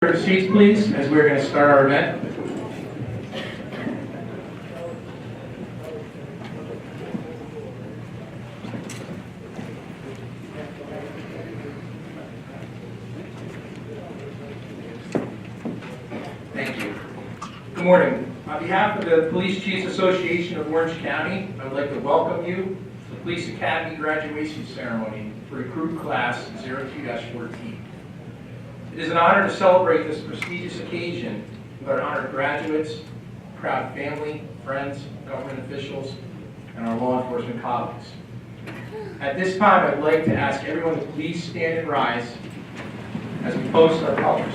Your seats, please, as we're going to start our event. Thank you. Good morning. On behalf of the Police Chiefs Association of Orange County, I would like to welcome you to the Police Academy graduation ceremony for recruit class 02-14. It is an honor to celebrate this prestigious occasion with our honored graduates, proud family, friends, government officials, and our law enforcement colleagues. At this time, I'd like to ask everyone to please stand and rise as we post our colors.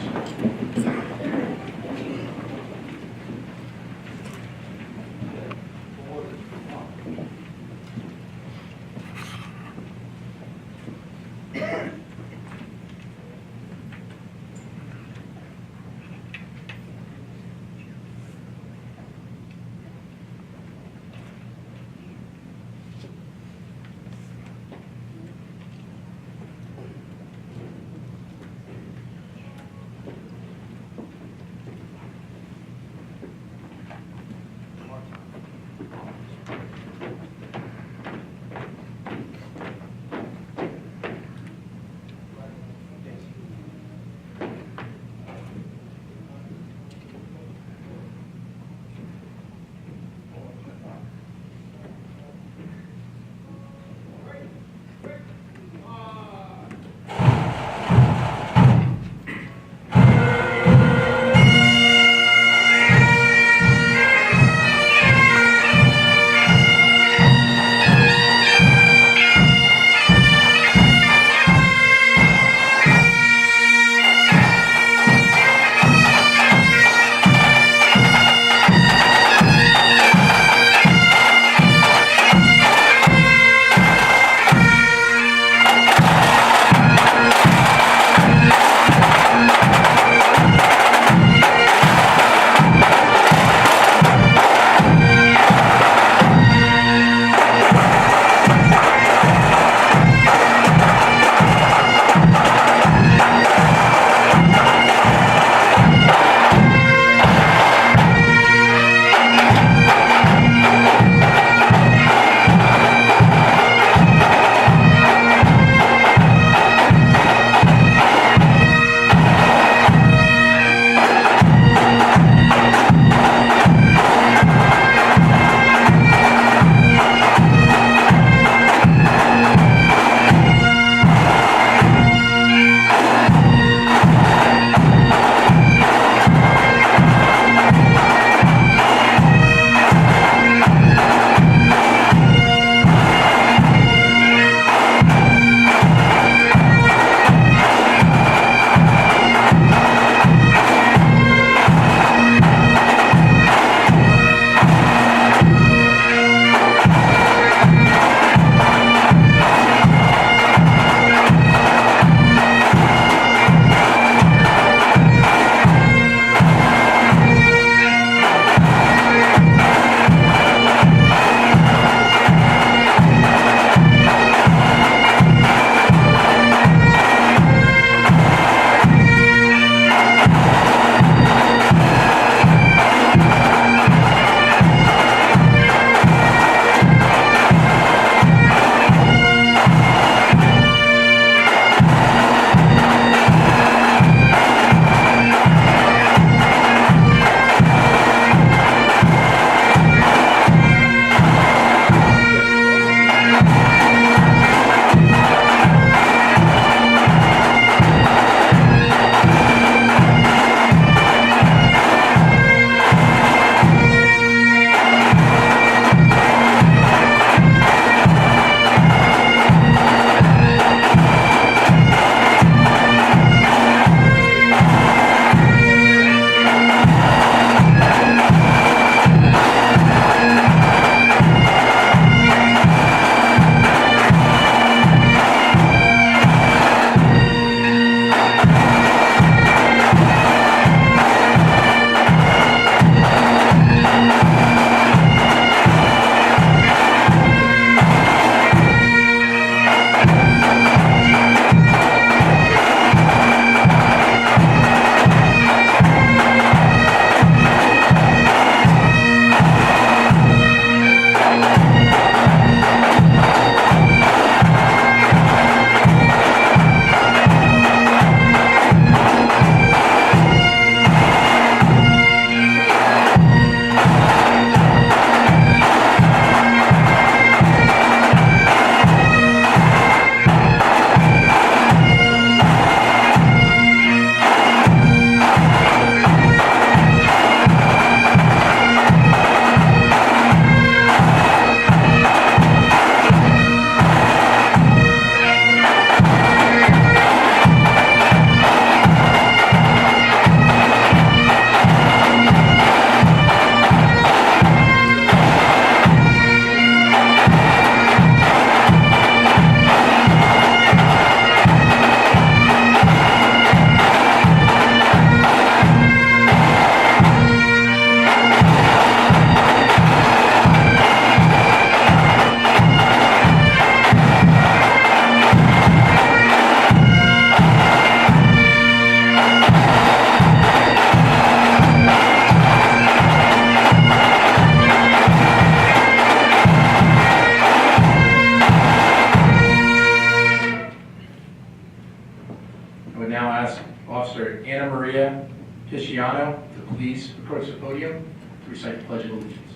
Maria Pisciano to please approach the podium to recite the Pledge of Allegiance.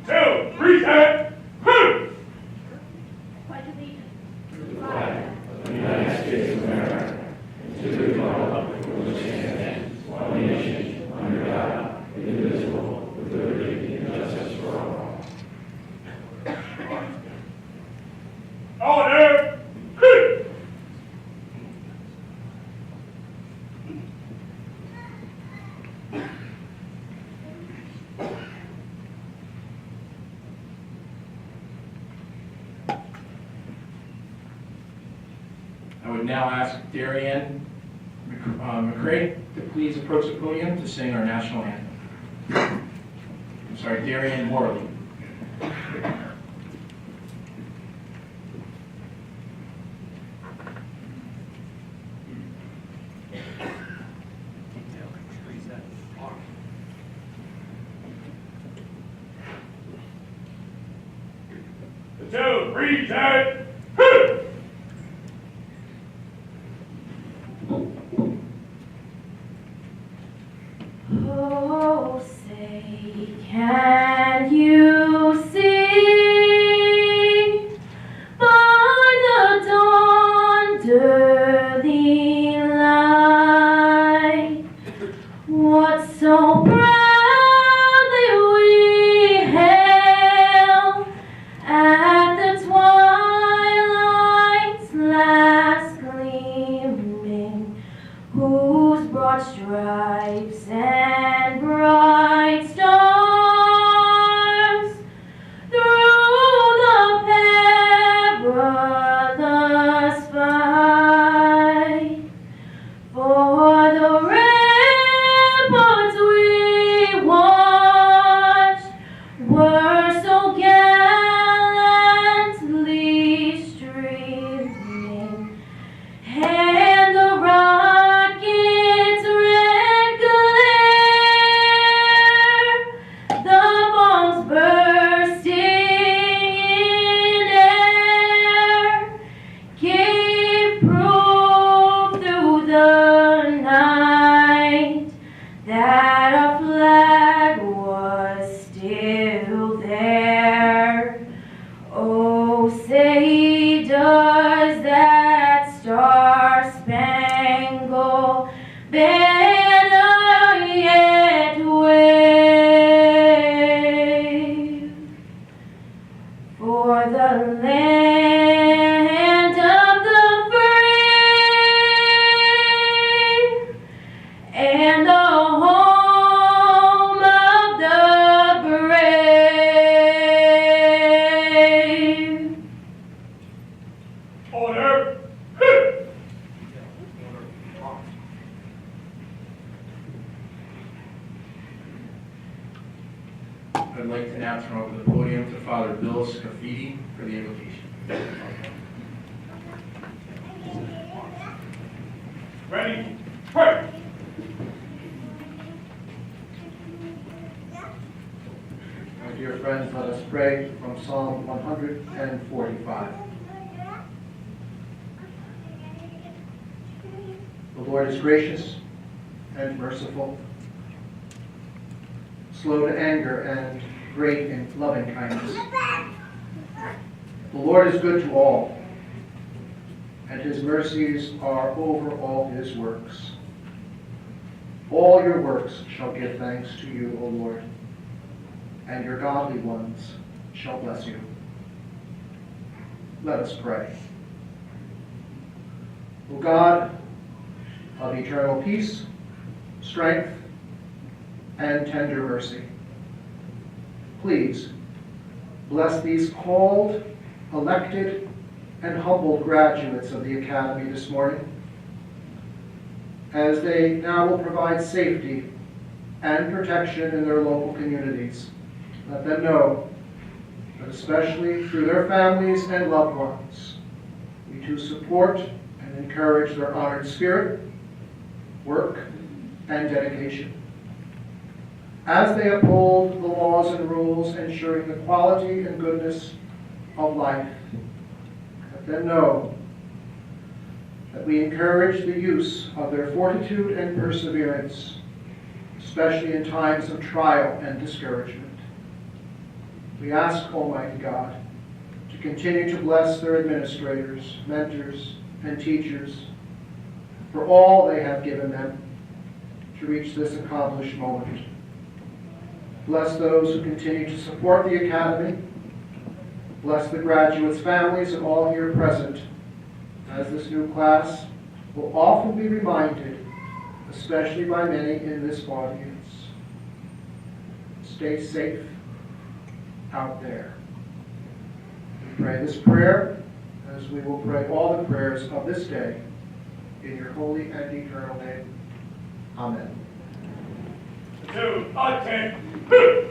Two, three, set, who? Pledge allegiance. To the flag of the United States of America, and to the republic for which it stands, one nation, under God, indivisible, with liberty and justice for all. Order, who? I would now ask Darianne McCrae to please approach the podium to sing our national anthem. I'm sorry, Darianne Morley. Two, three, set, who? Oh, say, can you see by the dawn's early light what so proudly we hailed at the twilight's last gleaming, whose broad stripes and bright stars through the perilous fight for the ramparts we watched were so gallantly streaming, and the rocket's red glare, the bombs bursting in air, gave proof through the night that our flag was still there. Oh, say, does that star-spangled banner yet wave for the land of the free and the home of the brave? Order, who? I'd like to now turn over the podium to Father Bill Scafidi for the invocation. Ready, pray. My dear friends, let us pray from Psalm 145. The Lord is gracious and merciful, slow to anger and great in loving kindness. The Lord is good to all, and his mercies are over all his works. All your works shall give thanks to you, O Lord, and your godly ones shall bless you. Let us pray. O God of eternal peace, strength, and tender mercy, please bless these called, elected, and humbled graduates of the Academy this morning, as they now will provide safety and protection in their local communities. Let them know that especially through their families and loved ones, we too support and encourage their honored spirit, work, and dedication. as they uphold the laws and rules ensuring the quality and goodness of life. Let them know that we encourage the use of their fortitude and perseverance, especially in times of trial and discouragement. We ask, Almighty God, to continue to bless their administrators, mentors, and teachers for all they have given them to reach this accomplished moment. Bless those who continue to support the Academy. Bless the graduates' families and all here present, as this new class will often be reminded, especially by many in this audience. Stay safe out there. We pray this prayer as we will pray all the prayers of this day in your holy and eternal name. Amen. 2, 10, hoot!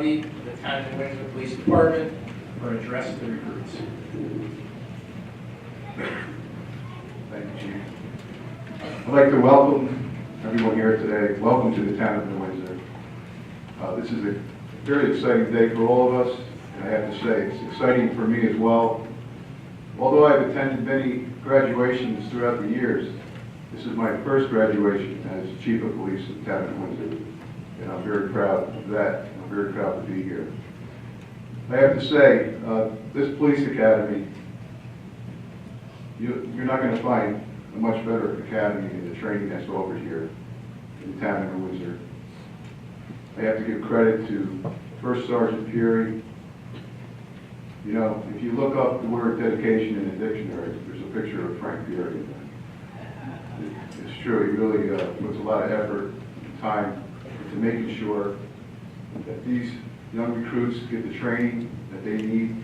Lieutenant Windsor Police Department for an address to the recruits. Thank you, Chief. I'd like to welcome everyone here today. Welcome to the town of New Windsor. This is a very exciting day for all of us, and I have to say it's exciting for me as well. Although I've attended many graduations throughout the years, this is my first graduation as Chief of Police in the town of Windsor, and I'm very proud of that. I'm very proud to be here. I have to say, this police academy, you're not going to find a much better academy than the training that's offered here in the town of Windsor. I have to give credit to First Sergeant Pier. You know, if you look up the word dedication in the dictionary, there's a picture of Frank Pier. It's true, he really puts a lot of effort and time into making sure that these young recruits get the training that they need.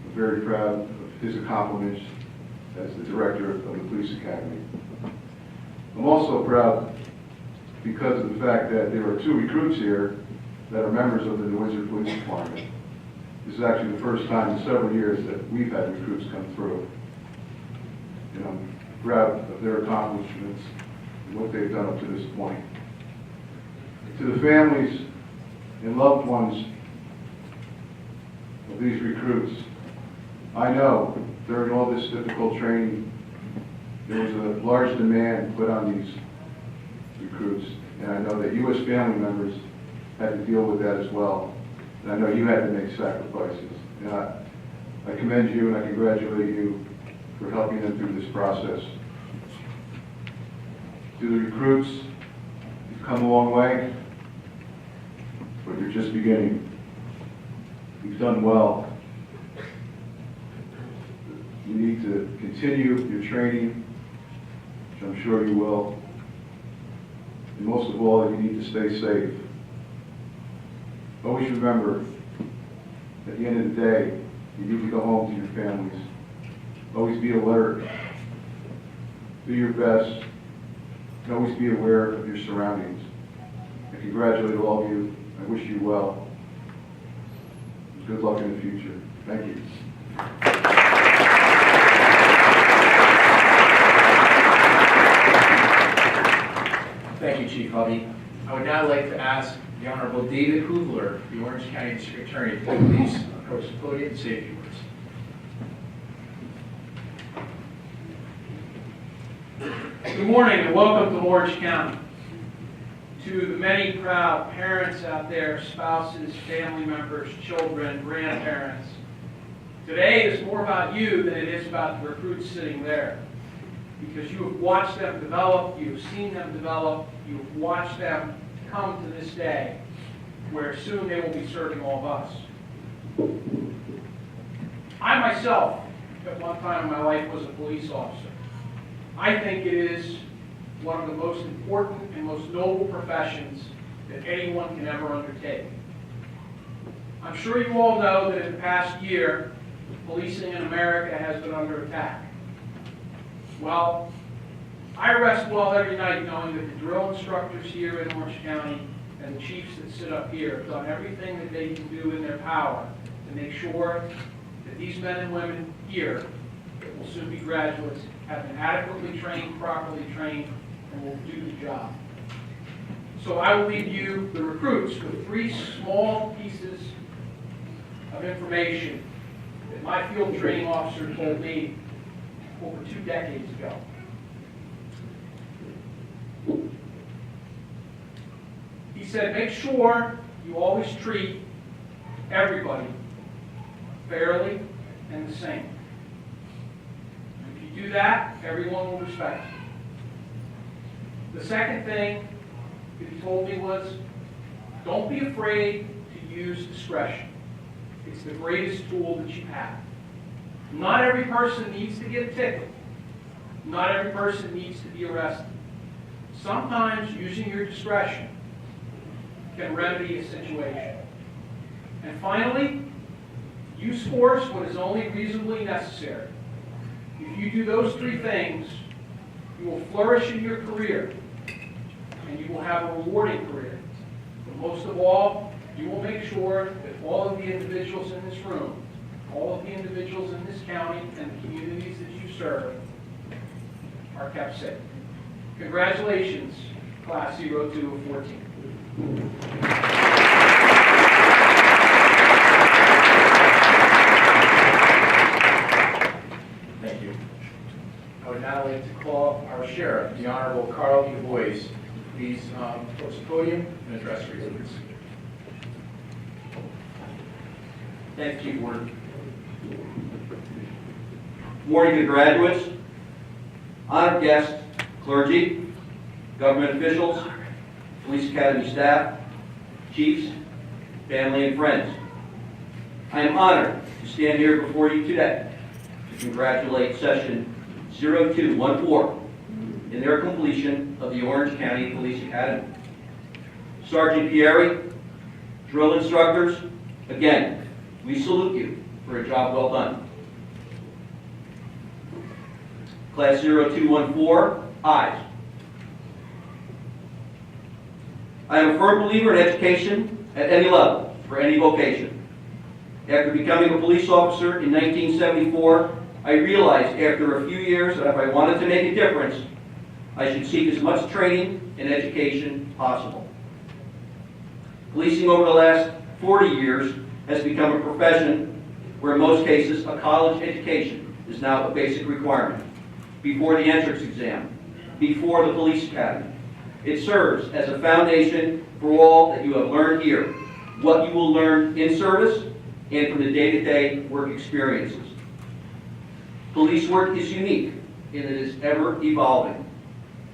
I'm very proud of his accomplishments as the director of the police academy. I'm also proud because of the fact that there are 2 recruits here that are members of the Windsor Police Department. This is actually the first time in several years that we've had recruits come through. And I'm proud of their accomplishments and what they've done up to this point. To the families and loved ones of these recruits, I know during all this difficult training, there was a large demand put on these recruits, and I know that you as family members had to deal with that as well, and I know you had to make sacrifices. And I commend you and I congratulate you for helping them through this process. To the recruits, you've come a long way, but you're just beginning. You've done well. You need to continue your training, which I'm sure you will. And most of all, you need to stay safe. Always remember, at the end of the day, you need to go home to your families. Always be alert. Do your best. And always be aware of your surroundings. I congratulate all of you. I wish you well. Good luck in the future. Thank you. Thank you, Chief Hubby. I would now like to ask the Honorable David Hoovler, the Orange County District Attorney, to please approach the podium and say a few words. Good morning and welcome to Orange County. To the many proud parents out there, spouses, family members, children, grandparents, today is more about you than it is about the recruits sitting there. Because you have watched them develop, you have seen them develop, you have watched them come to this day where soon they will be serving all of us. I myself, at one time in my life, was a police officer. I think it is one of the most important and most noble professions that anyone can ever undertake. I'm sure you all know that in the past year, policing in America has been under attack. Well, I rest well every night knowing that the drill instructors here in Orange County and the chiefs that sit up here have done everything that they can do in their power to make sure that these men and women here that will soon be graduates have been adequately trained, properly trained, and will do the job. So I will leave you, the recruits, with 3 small pieces of information that my field training officer told me over 2 decades ago. He said, make sure you always treat everybody fairly and the same. If you do that, everyone will respect you. The second thing that he told me was, don't be afraid to use discretion. It's the greatest tool that you have. Not every person needs to get a ticket. Not every person needs to be arrested. Sometimes using your discretion can remedy a situation. And finally, use force when is only reasonably necessary. If you do those 3 things, you will flourish in your career, and you will have a rewarding career. But most of all, you will make sure that all of the individuals in this room, all of the individuals in this county and the communities that you serve are kept safe. Congratulations, Class 02 of 14. Sheriff, the Honorable Carl E. Boyce, please approach the podium and address your audience. Thanks, Chief Ward. Morning to graduates, honored guests, clergy, government officials, Police Academy staff, chiefs, family, and friends. I am honored to stand here before you today to congratulate Session 0214 in their completion of the Orange County Police Academy. Sergeant Pier, drill instructors, again, we salute you for a job well done. Class 0214, ayes. I am a firm believer in education at any level, for any vocation. After becoming a police officer in 1974, I realized after a few years that if I wanted to make a difference, I should seek as much training and education possible. Policing over the last 40 years has become a profession where in most cases a college education is now a basic requirement. Before the entrance exam, before the police academy. It serves as a foundation for all that you have learned here, what you will learn in service and from the day-to-day work experiences. Police work is unique and it is ever evolving.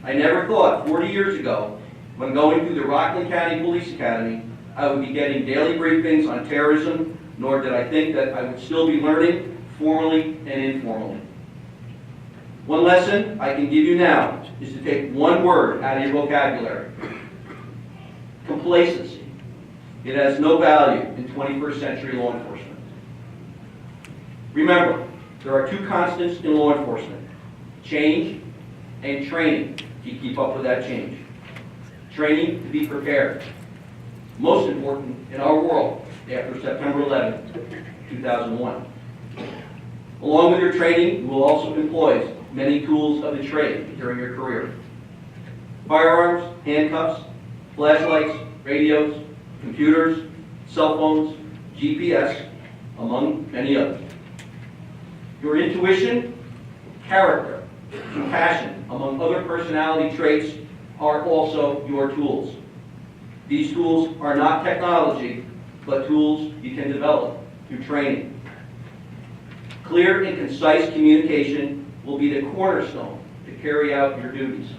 I never thought 40 years ago, when going through the Rockland County Police Academy, I would be getting daily briefings on terrorism, nor did I think that I would still be learning formally and informally. One lesson I can give you now is to take one word out of your vocabulary. Complacency. It has no value in 21st century law enforcement. Remember, there are two constants in law enforcement: change and training to keep up with that change. Training to be prepared. Most important in our world after September 11, 2001. Along with your training, you will also employ many tools of the trade during your career. Firearms, handcuffs, flashlights, radios, computers, cell phones, GPS, among many others. Your intuition, character, compassion, among other personality traits, are also your tools. These tools are not technology, but tools you can develop through training. Clear and concise communication will be the cornerstone to carry out your duties.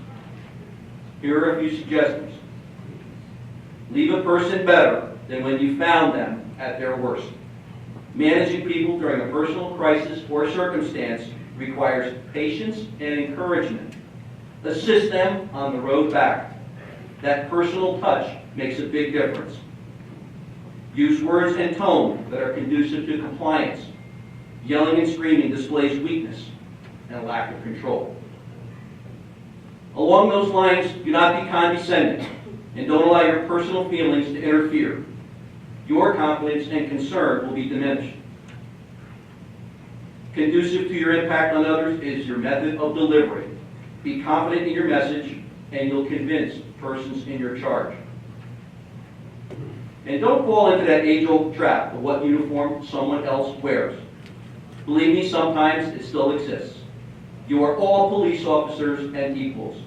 Here are a few suggestions. Leave a person better than when you found them at their worst. Managing people during a personal crisis or circumstance requires patience and encouragement. Assist them on the road back. That personal touch makes a big difference. Use words and tone that are conducive to compliance. Yelling and screaming displays weakness and a lack of control. Along those lines, do not be condescending and don't allow your personal feelings to interfere. Your confidence and concern will be diminished. Conducive to your impact on others is your method of delivery. Be confident in your message and you'll convince persons in your charge. And don't fall into that age-old trap of what uniform someone else wears. Believe me, sometimes it still exists. You are all police officers and equals.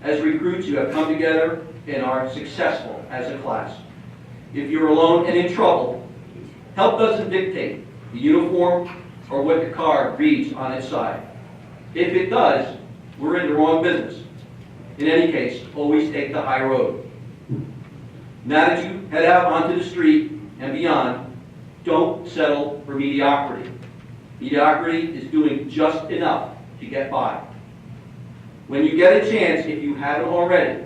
As recruits, you have come together and are successful as a class. If you're alone and in trouble, help doesn't dictate the uniform or what the card reads on its side. If it does, we're in the wrong business. In any case, always take the high road. Now that you head out onto the street and beyond, don't settle for mediocrity. Mediocrity is doing just enough to get by. When you get a chance, if you haven't already,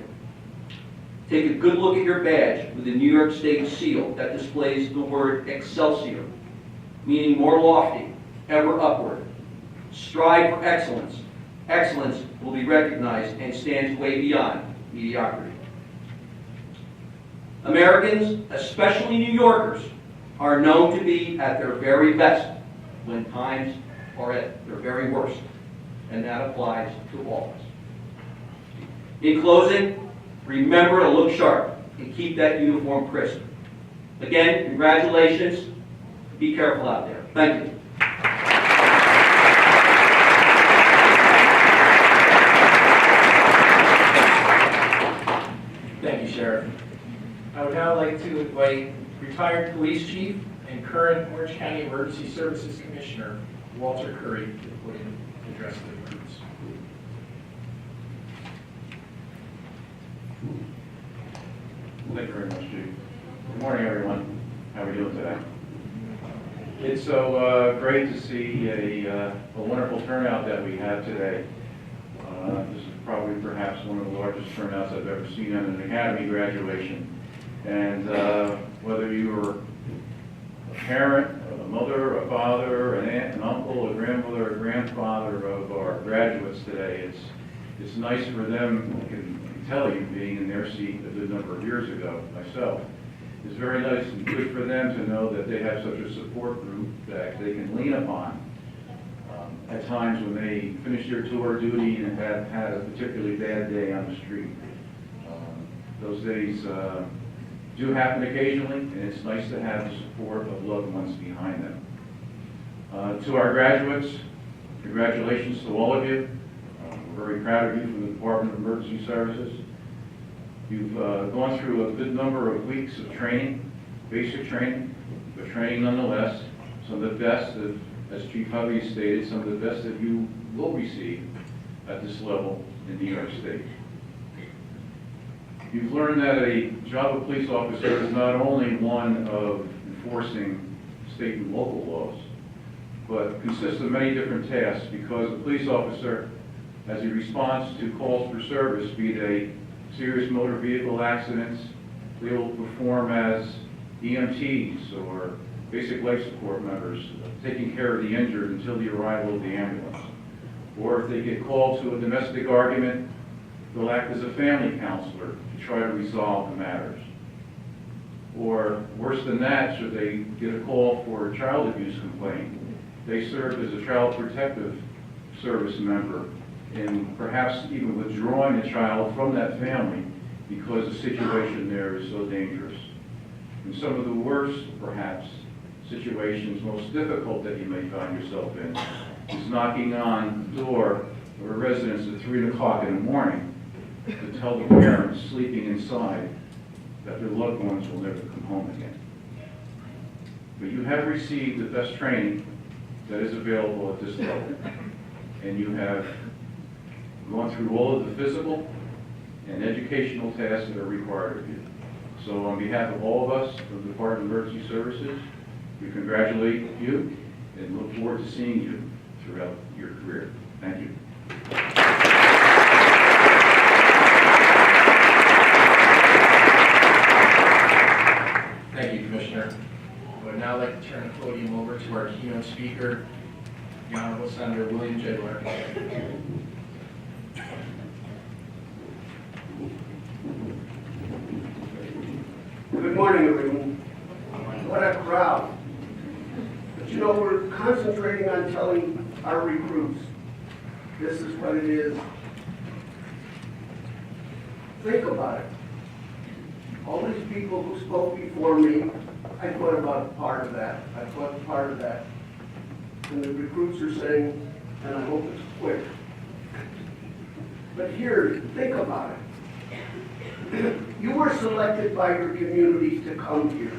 take a good look at your badge with the New York State seal that displays the word Excelsior, meaning more lofty, ever upward. Strive for excellence. Excellence will be recognized and stands way beyond mediocrity. Americans, especially New Yorkers, are known to be at their very best when times are at their very worst, and that applies to all of us. In closing, remember to look sharp and keep that uniform crisp. Again, congratulations. Be careful out there. Thank you. retired police chief and current Orange County Emergency Services Commissioner, Walter Curry, to the podium to address the recruits. Thank you very much, Chief. Good morning, everyone. How are we doing today? It's so great to see a wonderful turnout that we have today. This is probably perhaps one of the largest turnouts I've ever seen at an academy graduation. And whether you were a parent, a mother, a father, an aunt, an uncle, a grandmother, a grandfather of our graduates today, it's nice for them. I can tell you, being in their seat a good number of years ago myself, it's very nice and good for them to know that they have such a support group that they can lean upon at times when they finish their tour of duty and have had a particularly bad day on the street. Those days do happen occasionally, and it's nice to have the support of loved ones behind them. To our graduates, congratulations to all of you. We're very proud of you from the Department of Emergency Services. You've gone through a good number of weeks of training, basic training, but training nonetheless. Some of the best, as Chief Hovey stated, some of the best that you will receive at this level in New York State. You've learned that a job of police officer is not only one of enforcing state and local laws, but consists of many different tasks, because a police officer, as he responds to calls for service, be they serious motor vehicle accidents, they will perform as EMTs or basic life support members, taking care of the injured until the arrival of the ambulance. Or if they get called to a domestic argument, they'll act as a family counselor to try to resolve the matters. Or worse than that, should they get a call for a child abuse complaint, they serve as a child protective service member in perhaps even withdrawing the child from that family because the situation there is so dangerous. And some of the worst, perhaps, situations, most difficult that you may find yourself in, is knocking on the door of a residence at 3 o'clock in the morning to tell the parents sleeping inside that their loved ones will never come home again. But you have received the best training that is available at this level, and you have gone through all of the physical and educational tasks that are required of you. So on behalf of all of us from the Department of Emergency Services, we congratulate you and look forward to seeing you throughout your career. Thank you. Thank you, Commissioner. I would now like to turn the podium over to our keynote speaker, the Honorable Senator William J. Blair. Good morning, everyone. What a crowd. But you know, we're concentrating on telling our recruits this is what it is. Think about it. All these people who spoke before me, I thought about part of that. I thought part of that. And the recruits are saying, and I hope it's quick. But here, think about it. You were selected by your communities to come here.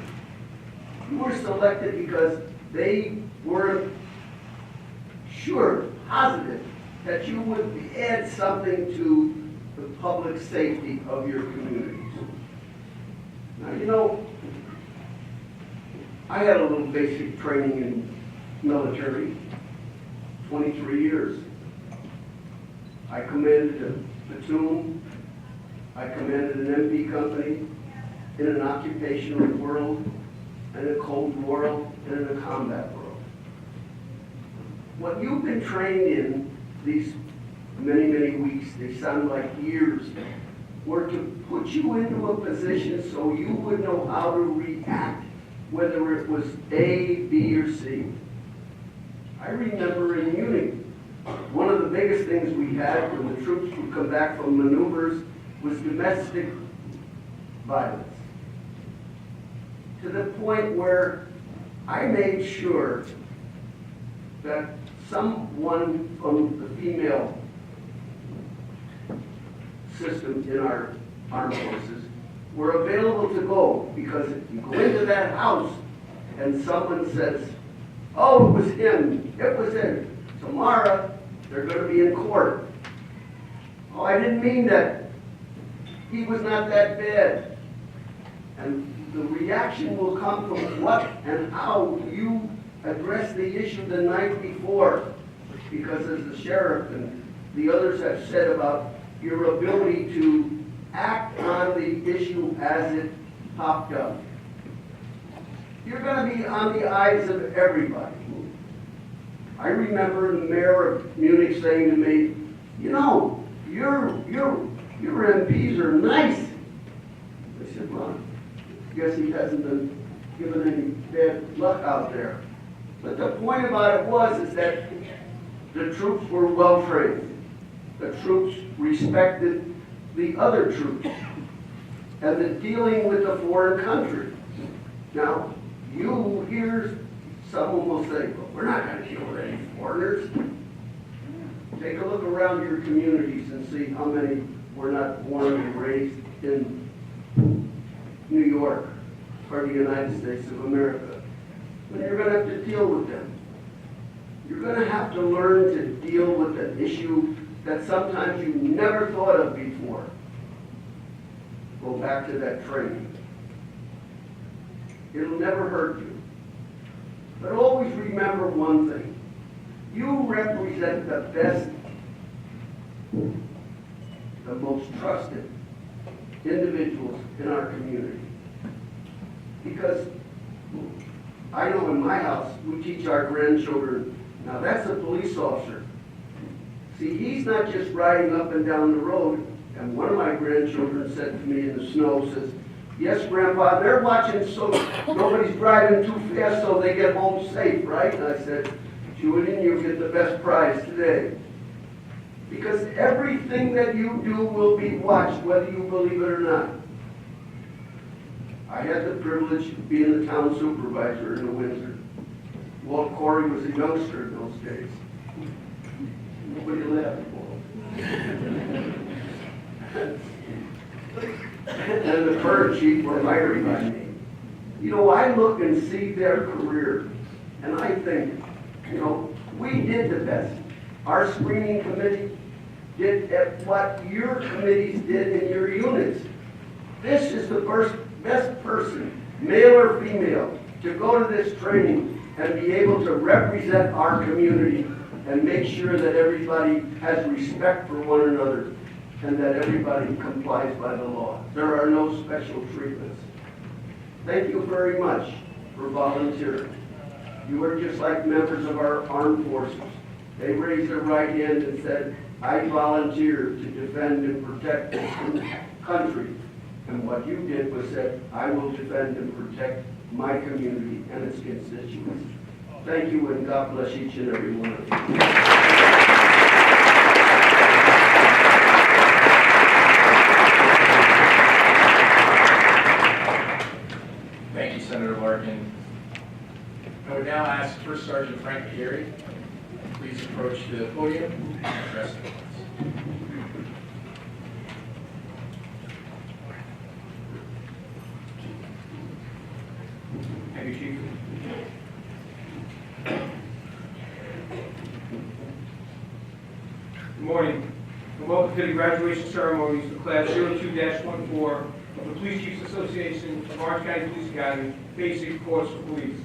You were selected because they were sure, positive, that you would add something to the public safety of your communities. Now, you know, I had a little basic training in military, 23 years. I commanded a platoon. I commanded an MP company in an occupational world, in a cold world, and in a combat world. What you've been trained in these many, many weeks, they sound like years, were to put you into a position so you would know how to react, whether it was A, B, or C. I remember in Munich, one of the biggest things we had when the troops would come back from maneuvers was domestic violence. To the point where I made sure that someone from the female system in our armed forces were available to go, because if you go into that house and someone says, oh, it was him, it was him, tomorrow they're going to be in court. Oh, I didn't mean that. He was not that bad. And the reaction will come from what and how you address the issue the night before. Because as the sheriff and the others have said about your ability to act on the issue as it popped up. You're going to be on the eyes of everybody. I remember the mayor of Munich saying to me, you know, your MPs are nice. I said, well, I guess he hasn't been given any bad luck out there. But the point about it is that the troops were well trained. The troops respected the other troops. And the dealing with the foreign country. Now, you hear someone will say, well, we're not going to deal with any foreigners. Take a look around your communities and see how many were not born and raised in New York or the United States of America. And you're going to have to deal with them. You're going to have to learn to deal with an issue that sometimes you never thought of before. Go back to that training. It'll never hurt you. But always remember one thing. You represent the best, the most trusted individuals in our community. Because I know in my house, we teach our grandchildren, now that's a police officer. See, he's not just riding up and down the road. And one of my grandchildren said to me in the snow, says, yes, Grandpa, they're watching so nobody's driving too fast so they get home safe, right? And I said, Julian, you get the best prize today. Because everything that you do will be watched, whether you believe it or not. I had the privilege of being the town supervisor in Windsor. Walt Corey was a youngster in those days. Nobody laughed for him. And the fire chief were hired by me. You know, I look and see their career, and I think, you know, we did the best. Our screening committee did what your committees did in your units. This is the best person, male or female, to go to this training and be able to represent our community and make sure that everybody has respect for one another and that everybody complies by the law. There are no special treatments. Thank you very much for volunteering. You are just like members of our armed forces. They raised their right hand and said, I volunteer to defend and protect this country. And what you did was said, I will defend and protect my community and its constituents. Thank you, and God bless each and every one of you. Thank you, Senator Larkin. I would now ask First Sergeant Frank Pier, please approach the podium and address the class. Thank you, Chief. Good morning, and welcome to the graduation ceremonies of Class 02-14 of the Police Chiefs Association of Orange County Police Academy, Basic Course for Police.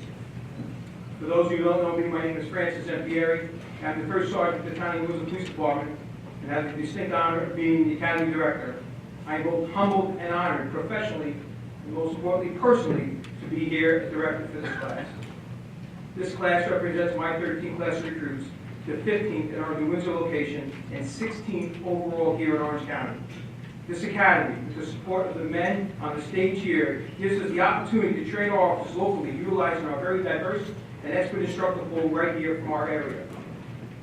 For those of you who don't know me, my name is Francis M. Pier. I'm the first sergeant at the Town of Windsor Police Department and have the distinct honor of being the Academy Director. I am both humbled and honored professionally and most importantly personally to be here as director for this class. This class represents my 13 class recruits, the 15th in our New Windsor location and 16th overall here in Orange County. This academy, with the support of the men on the stage here, gives us the opportunity to train our officers locally, utilizing our very diverse and expert instructor pool right here from our area.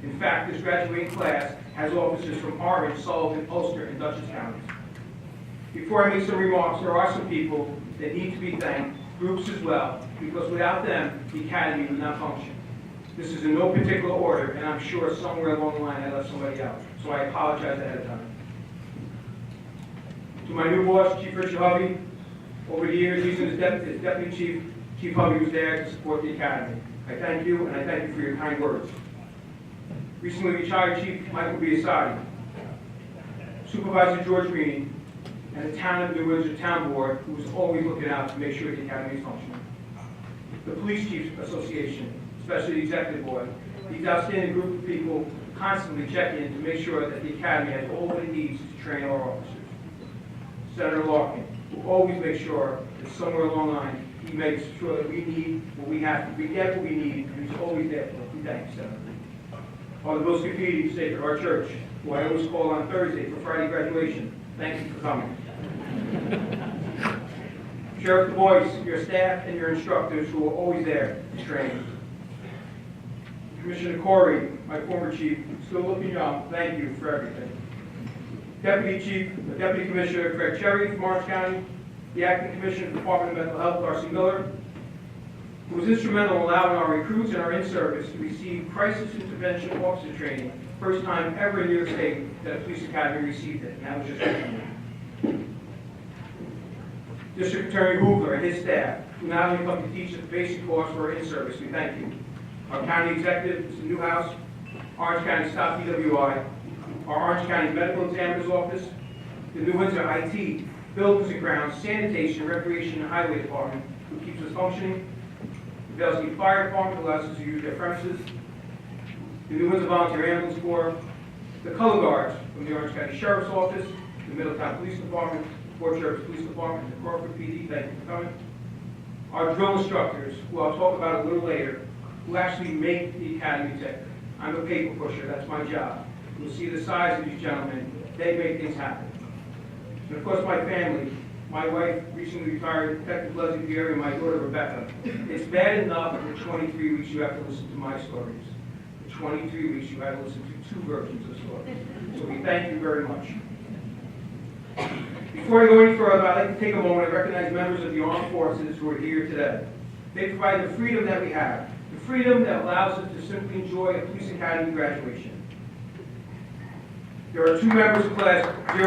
In fact, this graduating class has officers from Orange, Sullivan, Ulster, and Dutchess counties. Before I make some remarks, there are some people that need to be thanked, groups as well, because without them, the academy would not function. This is in no particular order, and I'm sure somewhere along the line I left somebody out, so I apologize ahead of time. To my new boss, Chief Richard Hovey, Over the years, using as Deputy Chief, Chief Hovey was there to support the Academy. I thank you, and I thank you for your kind words. Recently retired Chief Michael Biasotti, Supervisor George Green, and the Town of New Windsor Town Board, who was always looking out to make sure the Academy is functioning. The Police Chiefs Association, especially the Executive Board, these outstanding group of people constantly check in to make sure that the Academy has all that it needs to train our officers. Senator Larkin will always make sure that somewhere along the line, he makes sure that we need what we have, we get what we need, and he's always there for us. We thank you, Senator. On the most graffiti state of our church, who I always call on Thursday for Friday graduation, thank you for coming. Sheriff Du Bois, your staff, and your instructors who are always there to train. Commissioner Corey, my former chief, still looking young, thank you for everything. Deputy Commissioner Craig Cherry from Orange County, the Acting Commissioner of the Department of Mental Health, Darcy Miller, who was instrumental in allowing our recruits and our in-service to receive crisis intervention officer training, first time ever in New York State that a police academy received it, and that was just recently. District Attorney Hoover and his staff, who not only come to teach the basic course for our in-service, we thank you. Our county executive, Mr. Newhouse, Orange County Stop DWI, our Orange County Medical Examiner's Office, the New Windsor IT, Buildings and Grounds, Sanitation, Recreation, and Highway Department, who keeps us functioning, the Bellevue Fire Department, who allows us to use their premises, the New Windsor Volunteer Ambulance Corps, the Color Guards from the Orange County Sheriff's Office, the Middletown Police Department, Port Sheriff's Police Department, and the Crawford PD, thank you for coming. Our drill instructors, who I'll talk about a little later, who actually make the academy tick. I'm a paper pusher, that's my job. You'll see the size of these gentlemen, they make things happen. And of course, my family, my wife, recently retired Detective Leslie Pier, and my daughter Rebecca. It's bad enough that for 23 weeks you have to listen to my stories. For 23 weeks you have to listen to 2 versions of stories. So we thank you very much. Before I go any further, I'd like to take a moment and recognize members of the armed forces who are here today. They provide the freedom that we have, the freedom that allows us to simply enjoy a police academy graduation. There are 2 members of Class 02-14.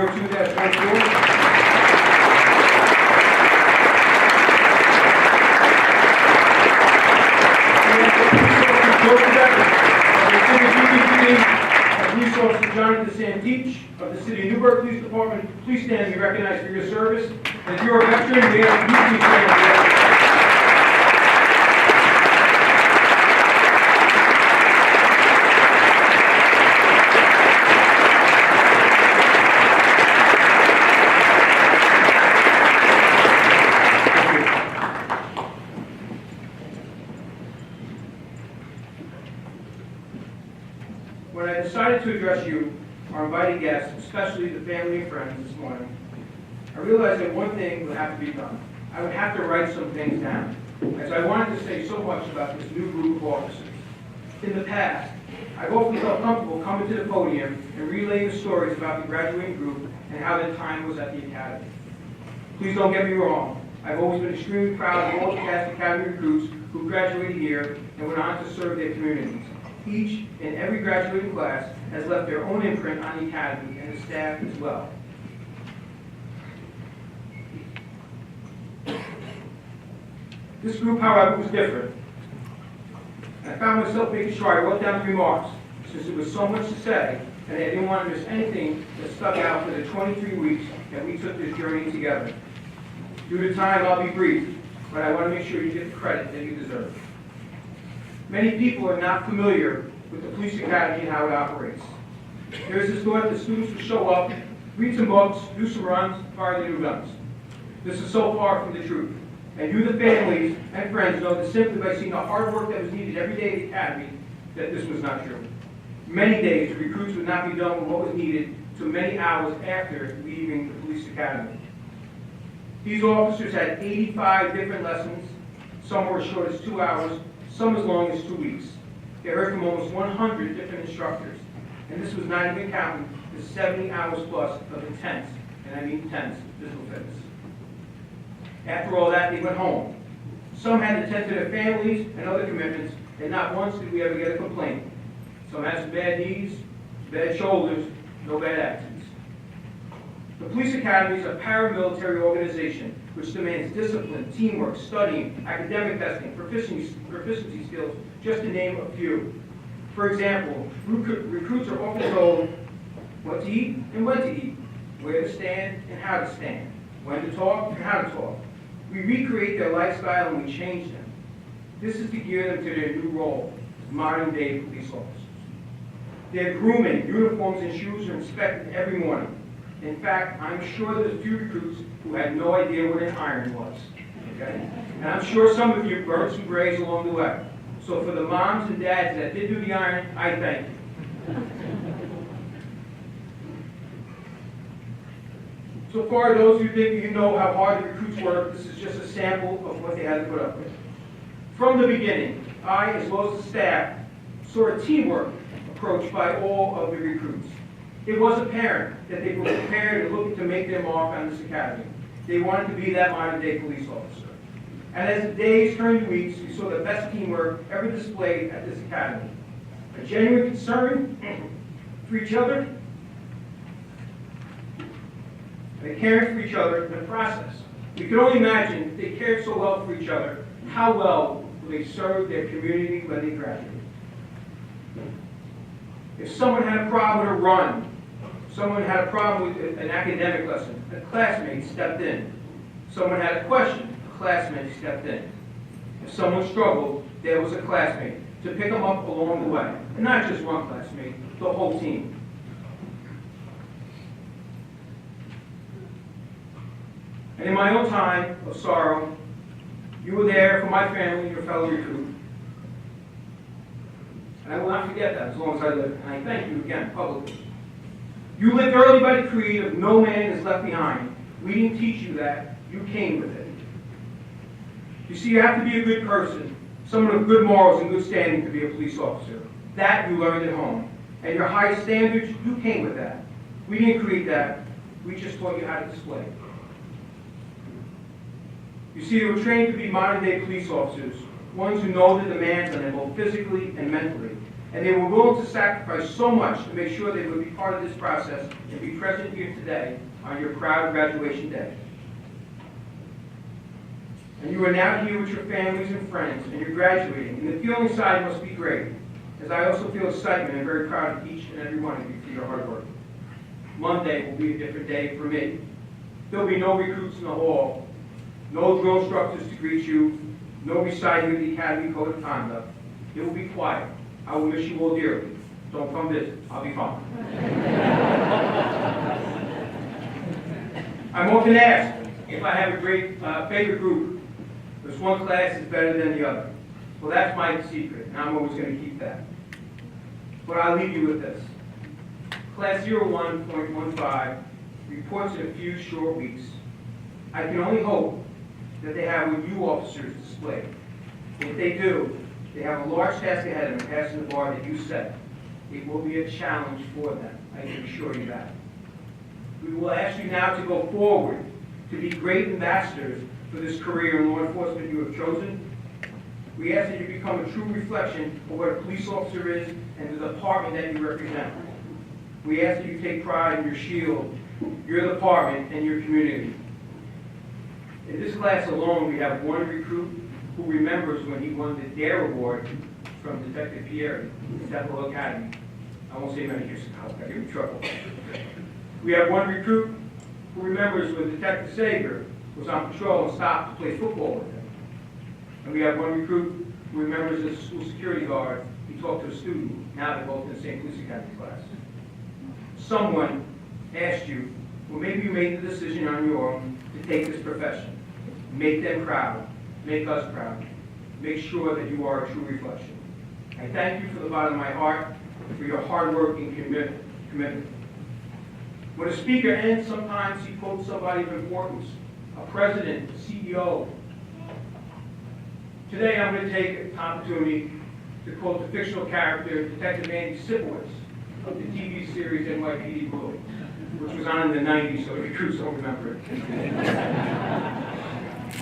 Police Officer Jonathan Santich of the City of Newburgh Police Department, please stand and be recognized for your service. And if you're a veteran, we ask you to stand. When I decided to address you, our invited guests, especially the family and friends this morning, I realized that one thing would have to be done. I would have to write some things down, as I wanted to say so much about this new group of officers. In the past, I've often felt comfortable coming to the podium and relaying the stories about the graduating group and how their time was at the academy. Please don't get me wrong. I've always been extremely proud of all the past academy recruits who graduated here and went on to serve their communities. Each and every graduating class has left their own imprint on the academy and the staff as well. This group, however, was different. I found myself making sure I wrote down the remarks, since there was so much to say, and I didn't want to miss anything that stuck out for the 23 weeks that we took this journey together. Due to time, I'll be brief, but I want to make sure you get the credit that you deserve. Many people are not familiar with the police academy and how it operates. There is this thought that students will show up, read some books, do some runs, fire their new guns. This is so far from the truth. And you, the families and friends, know that simply by seeing the hard work that was needed every day at the academy, that this was not true. Many days, the recruits would not be done with what was needed until many hours after leaving the police academy. These officers had 85 different lessons. Some were as short as 2 hours, some as long as 2 weeks. They heard from almost 100 different instructors. And this was not even counting the 70 hours plus of intense, and I mean intense, physical fitness. After all that, they went home. Some had to tend to their families and other commitments, and not once did we ever get a complaint. Some had some bad knees, bad shoulders, no bad accidents. The police academy is a paramilitary organization which demands discipline, teamwork, studying, academic testing, proficiency skills, just to name a few. For example, recruits are often told what to eat and when to eat, where to stand and how to stand, when to talk and how to talk. We recreate their lifestyle and we change them. This is to gear them to their new role as modern-day police officers. Their grooming, uniforms, and shoes are inspected every morning. In fact, I'm sure there's a few recruits who had no idea what an iron was. Okay? And I'm sure some of you burned some grays along the way. So for the moms and dads that did do the iron, I thank you. So far, those who think you know how hard the recruits work, this is just a sample of what they had to put up with. From the beginning, I, as well as the staff, saw a teamwork approach by all of the recruits. It was apparent that they were prepared and looking to make their mark on this academy. They wanted to be that modern-day police officer. And as the days turned to weeks, we saw the best teamwork ever displayed at this academy. A genuine concern for each other, and caring for each other in the process. We can only imagine if they cared so well for each other, how well will they serve their community when they graduate. If someone had a problem with a run, someone had a problem with an academic lesson, a classmate stepped in. Someone had a question, a classmate stepped in. If someone struggled, there was a classmate to pick them up along the way. And not just one classmate, the whole team. And in my own time of sorrow, you were there for my family and your fellow recruit. And I will not forget that as long as I live. And I thank you again publicly. You lived early by the creed of no man is left behind. We didn't teach you that. You came with it. You see, you have to be a good person, someone of good morals and good standing to be a police officer. That you learned at home. And your high standards, you came with that. We didn't create that. We just taught you how to display it. You see, they were trained to be modern-day police officers, ones who know the demands on them both physically and mentally. And they were willing to sacrifice so much to make sure they would be part of this process and be present here today on your proud graduation day. And you are now here with your families and friends, and you're graduating. And the feeling inside must be great, as I also feel excitement and very proud of each and every one of you for your hard work. Monday will be a different day for me. There'll be no recruits in the hall, no drill instructors to greet you, no reciting of the Academy Code of Conduct. It will be quiet. I will miss you all dearly. Don't come visit. I'll be fine. I'm often asked if I have a great favorite group, because one class is better than the other. Well, that's my secret, and I'm always going to keep that. But I'll leave you with this. Class 01.15 reports in a few short weeks. I can only hope that they have what you officers display. If they do, they have a large task ahead of them passing the bar that you set. It will be a challenge for them, I can assure you that. We will ask you now to go forward, to be great ambassadors for this career in law enforcement you have chosen. We ask that you become a true reflection of what a police officer is and the department that you represent. We ask that you take pride in your shield, your department, and your community. In this class alone, we have one recruit who remembers when he won the DARE Award from Detective Pier in Temple Academy. I won't say many years ago, I give him trouble. We have one recruit who remembers when Detective Sager was on patrol and stopped to play football with him. And we have one recruit who remembers as a school security guard, he talked to a student, now they're both in the same police academy class. Someone asked you, well, maybe you made the decision on your own to take this profession. Make them proud. Make us proud. Make sure that you are a true reflection. I thank you from the bottom of my heart for your hard work and commitment. When a speaker ends, sometimes he quotes somebody of importance, a president, a CEO. Today I'm going to take an opportunity to quote the fictional character, Detective Andy Sipowicz, of the TV series NYPD Blue, which was on in the 90s, so the recruits don't remember it.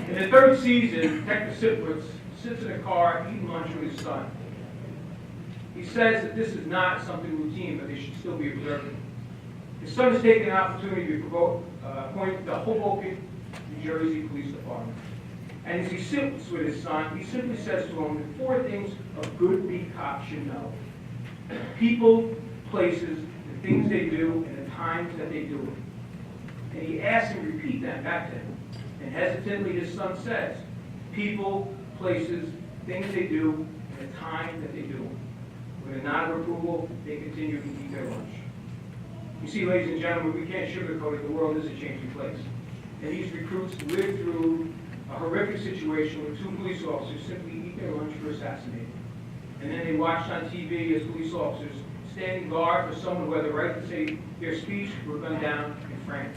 In the third season, Detective Sipowicz sits in a car eating lunch with his son. He says that this is not something routine, but they should still be observing. His son has taken an opportunity to appoint the Hoboken, New Jersey Police Department. And as he sits with his son, he simply says to him the four things a good beat cop should know: people, places, the things they do, and the times that they do it. And he asks him to repeat that back to him. And hesitantly, his son says, people, places, things they do, and the time that they do it. With a nod of approval, they continue to eat their lunch. You see, ladies and gentlemen, we can't sugarcoat it. The world is a changing place. And these recruits lived through a horrific situation where two police officers simply eat their lunch for assassinating. And then they watched on TV as police officers standing guard for someone who had the right to say their speech were gunned down in France.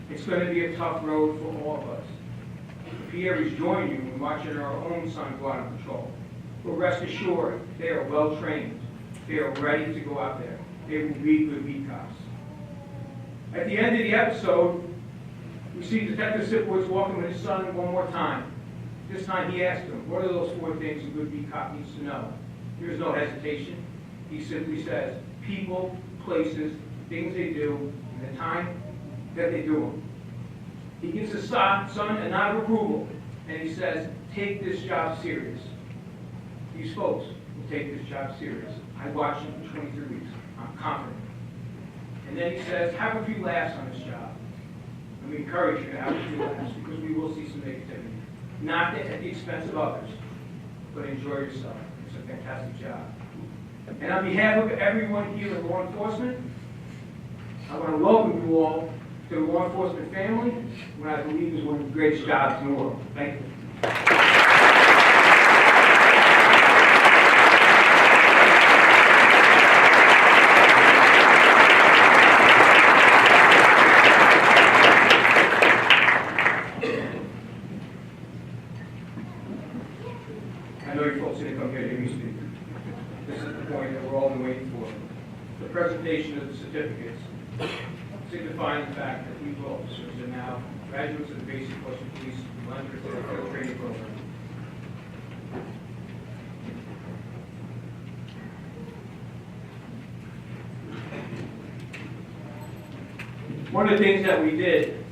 It's going to be a tough road for all of us. Pier is joining you in watching our own son go out on patrol. But rest assured, they are well trained. They are ready to go out there. They will be good beat cops. At the end of the episode, we see Detective Sipowicz walking with his son one more time. This time he asked him, what are those four things a good beat cop needs to know? There's no hesitation. He simply says, people, places, things they do, and the time that they do them. He gives his son a nod of approval, and he says, take this job serious. These folks will take this job serious. I watched them for 23 weeks. I'm confident. And then he says, have a few laughs on this job. And we encourage you to have a few laughs, because we will see some negativity. Not at the expense of others, but enjoy yourself. It's a fantastic job. And on behalf of everyone here in law enforcement, I want to welcome you all to the law enforcement family, what I believe is one of the greatest jobs in the world. Thank you. I know you folks didn't come here to hear me speak. This is the point that we're all been waiting for. The presentation of the certificates signifying the fact that these officers are now graduates of the Basic Course of Police Windsor Field Training Program. One of the things that we did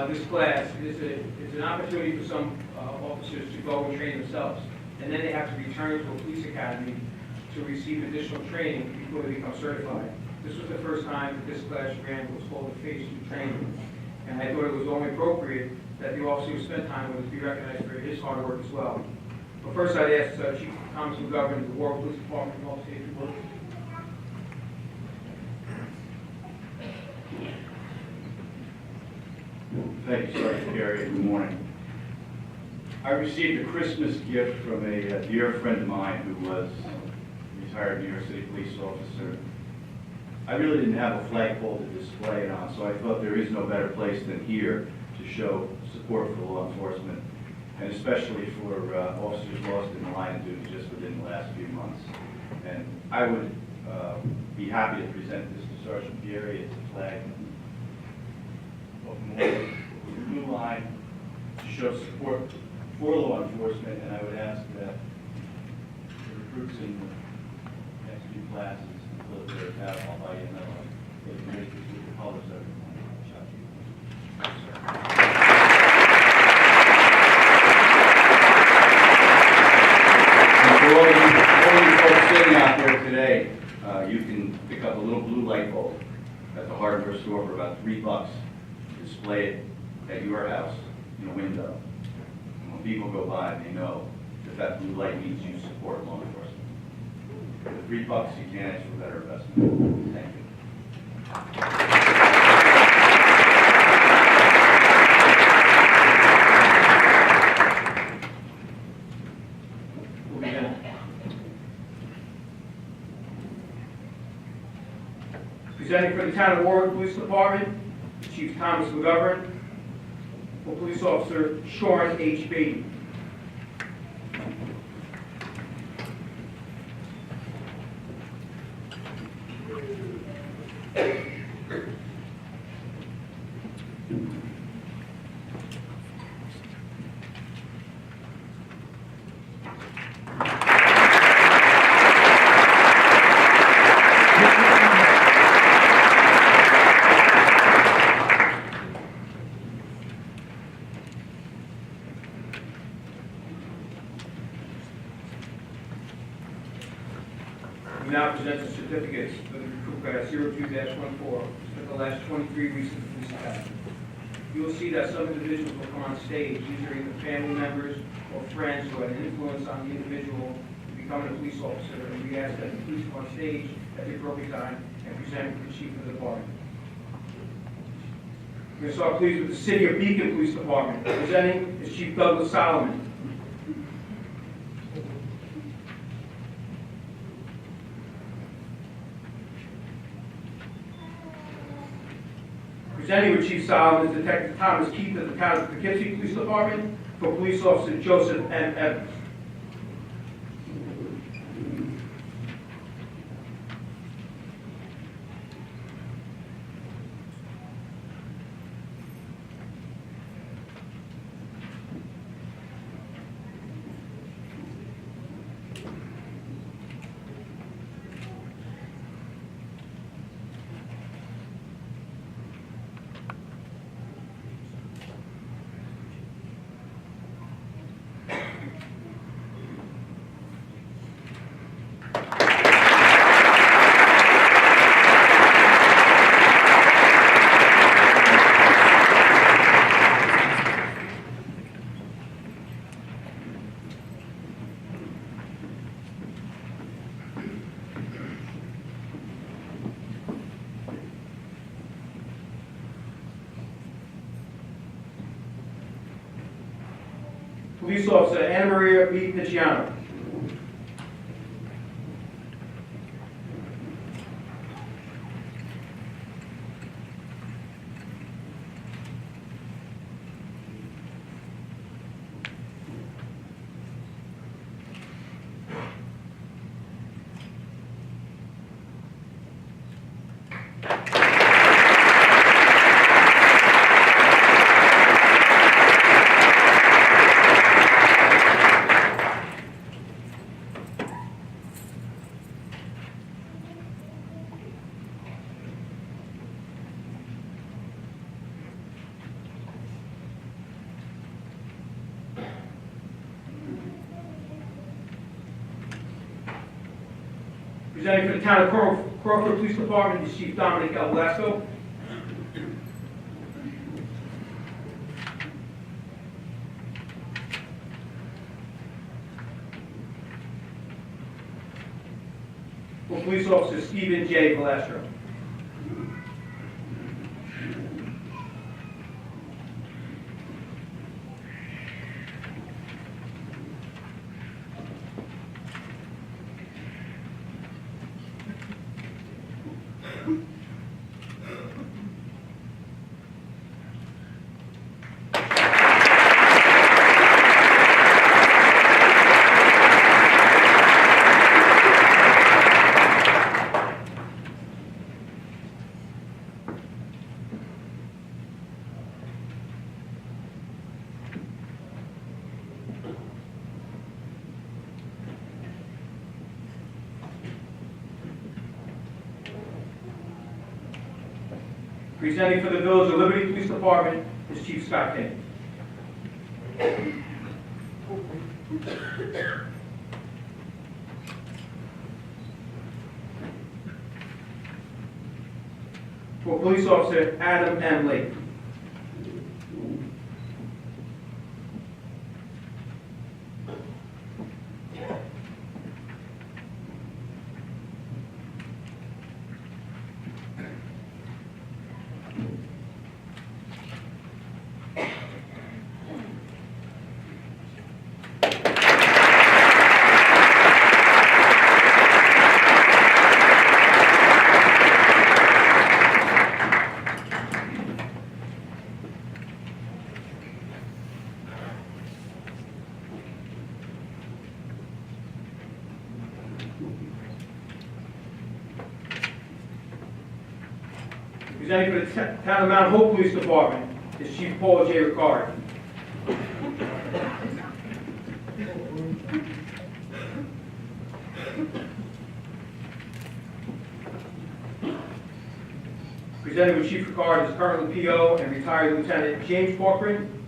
this class is an opportunity for some officers to go and train themselves. And then they have to return to a police academy to receive additional training before they become certified. This was the first time that this class ran what was called a phase 2 training. And I thought it was only appropriate that the officer who spent time with us be recognized for his hard work as well. But first I'd ask Chief Thomas McGovern of the Warwick Police Department to say a few words. Thank you, Sergeant Pier. Good morning. I received a Christmas gift from a dear friend of mine who was a retired New York City police officer. I really didn't have a flagpole to display it on, so I thought there is no better place than here to show support for law enforcement, and especially for officers lost in the line of duty just within the last few months. And I would be happy to present this to Sergeant Pier. It's a flag of the blue line to show support for law enforcement, and I would ask that the recruits in the next few classes include their tab all by you know, they can make this with the colors of and for all you folks sitting out there today, you can pick up a little blue light bulb at the hardware store for about $3. Display it at your house in a window. And when people go by, they know that that blue light means you support law enforcement. For $3, you can't ask for a better investment. Thank you. We'll begin. Presenting for the Town of Warwick Police Department, Chief Thomas McGovern, for Police Officer Sean H. Beatty. presents the certificates for the recruit class 02-14 for the last 23 weeks of the police academy. You will see that some individuals will come on stage, usually either family members or friends who had an influence on the individual becoming a police officer, and we ask that the police come on stage at the appropriate time and present the chief of the department. We're going to start, please, with the City of Beacon Police Department. Presenting is Chief Douglas Solomon. Presenting with Chief Solomon is Detective Thomas Keith of the Town of Poughkeepsie Police Department for Police Officer Joseph M. Evans. Police Officer Anna Maria B. Picciano. Presenting for the Town of Crawford Police Department is Chief Dominic L. Blasco. For Police Officer Stephen J. Velastro. Presenting for the Village of Liberty Police Department is Chief Scott King. For Police Officer Adam M. Lake. Presenting for the Town of Mount Hope Police Department is Chief Paul J. Ricard. Presenting with Chief Ricard is currently PO and retired Lieutenant James Corcoran.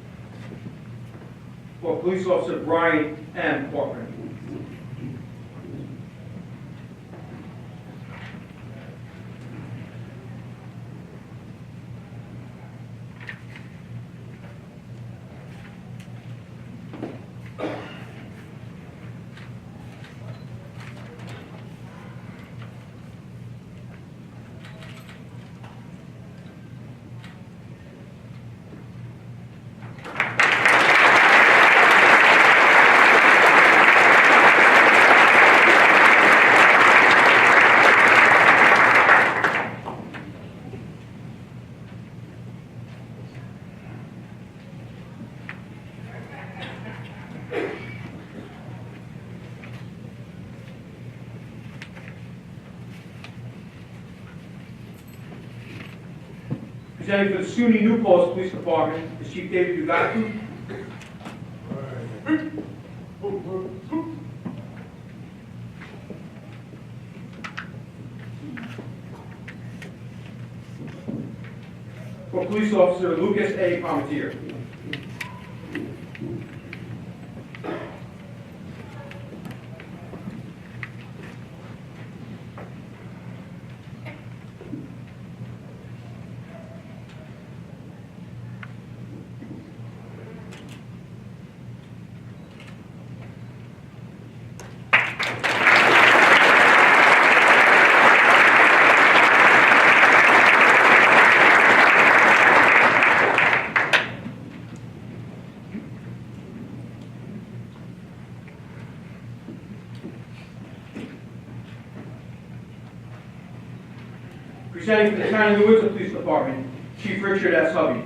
For Police Officer Brian M. Corcoran. Presenting for the SUNY New Paltz Police Department is Chief David Dugatu. For Police Officer Lucas A. Palmetier. Presenting for the Town of New Windsor Police Department, Chief Richard S. Hubby.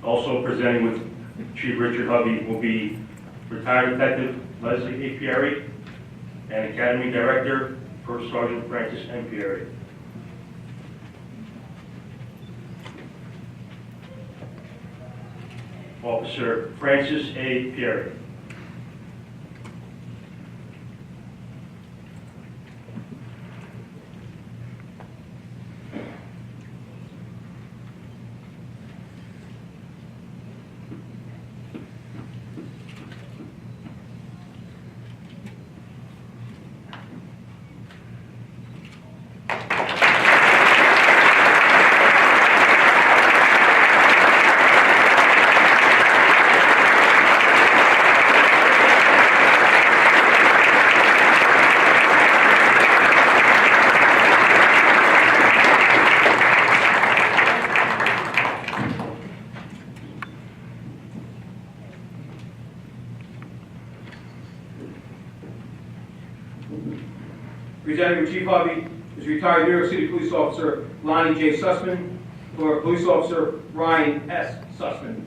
Also presenting with Chief Richard Hubby will be retired Detective Leslie A. Pier and Academy Director First Sergeant Francis M. Pier. Officer Francis A. Pier. Presenting with Chief Hubby is retired New York City Police Officer Lonnie J. Sussman for Police Officer Ryan S. Sussman.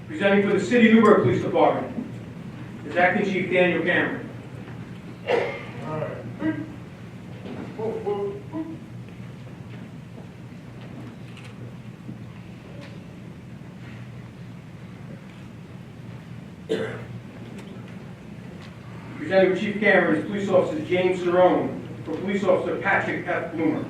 Presenting for the City of Newburgh Police Department is Acting Chief Daniel Cameron. Presenting for Chief Cameron is Police Officer James Cerrone for Police Officer Patrick F. Bloomer.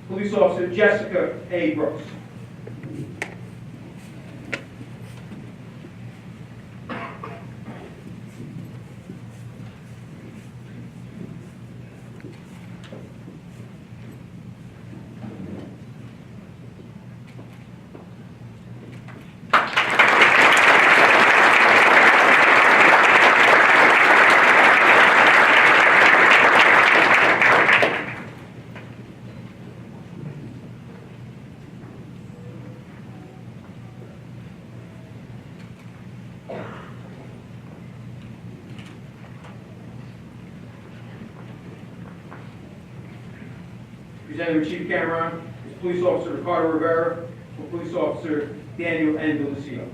Police Officer Jessica A. Brooks. Presented with Chief Cameron is Police Officer Ricardo Rivera for Police Officer Daniel N. Delacio.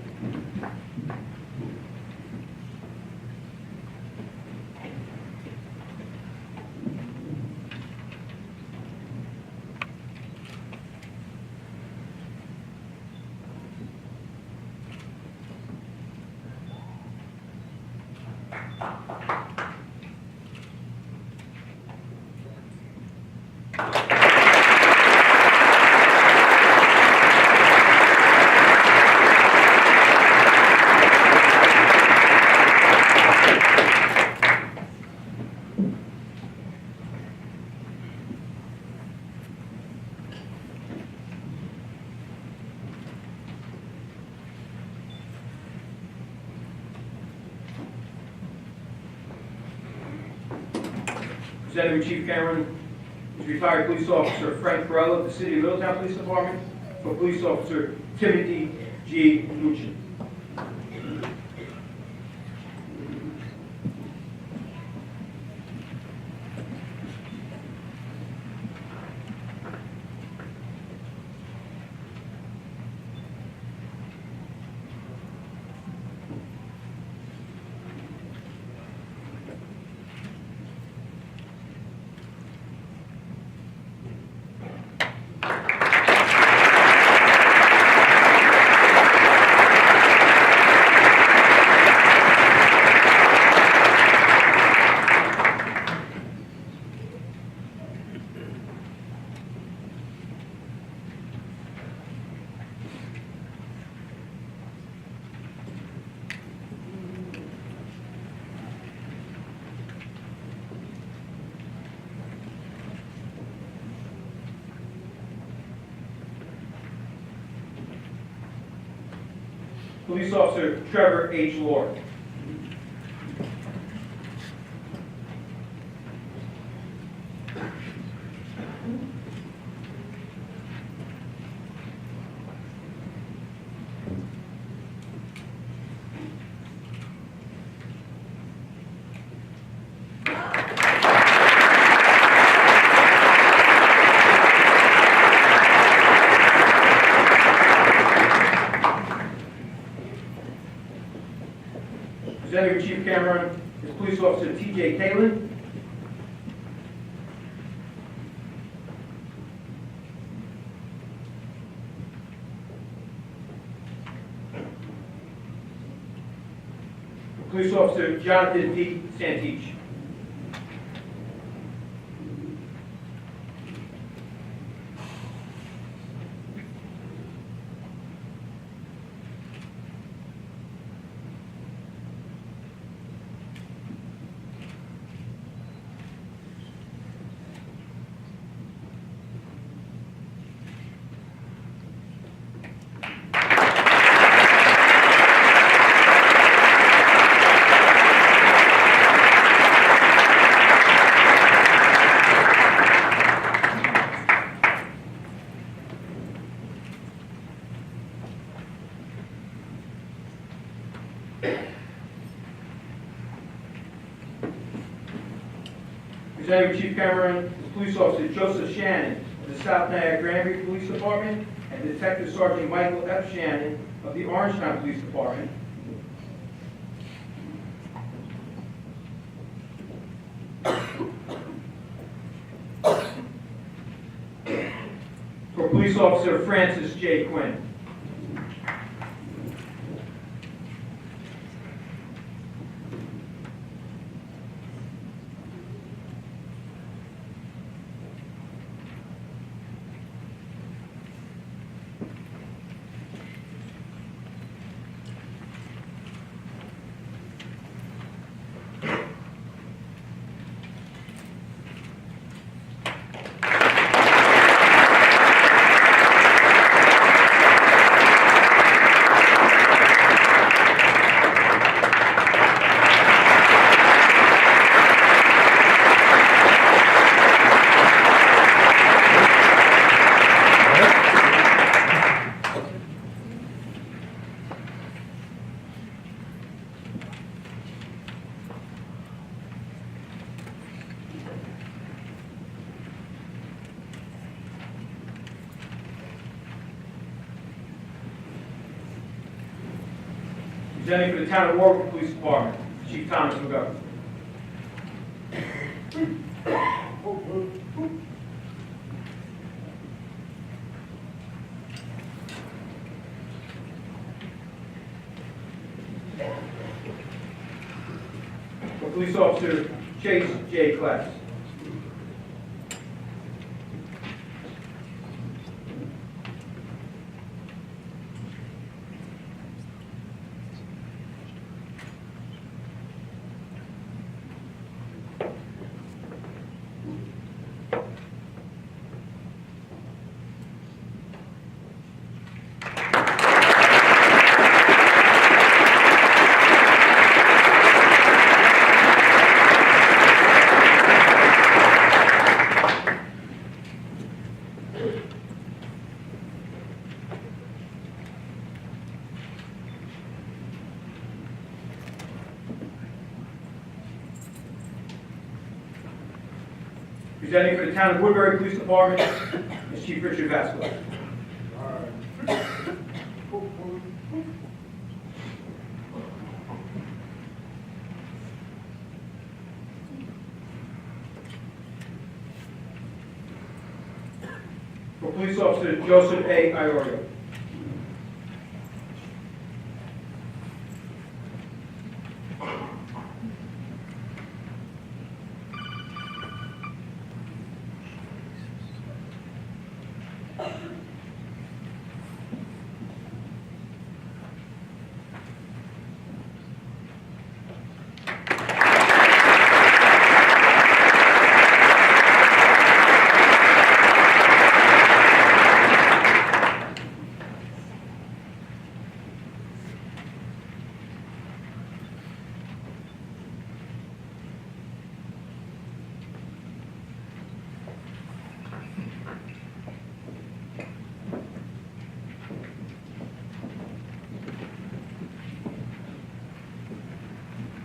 Presented with Chief Cameron is retired Police Officer Frank Perella of the City of Middletown Police Department for Police Officer Timothy G. Lucci. Police Officer Trevor H. Lord. Presenting with Chief Cameron is Police Officer T.J. Kalin. Police Officer Jonathan P. Santich. Presenting with Chief Cameron is Police Officer Joseph Shannon of the South Niagara Granbury Police Department and Detective Sergeant Michael F. Shannon of the Orangetown Police Department. For Police Officer Francis J. Quinn. Presenting for the Town of Warwick Police Department, Chief Thomas McGovern. For Police Officer Chase J. Class. Presenting for the Town of Woodbury Police Department is Chief Richard Vasquez. For Police Officer Joseph A. Iorio.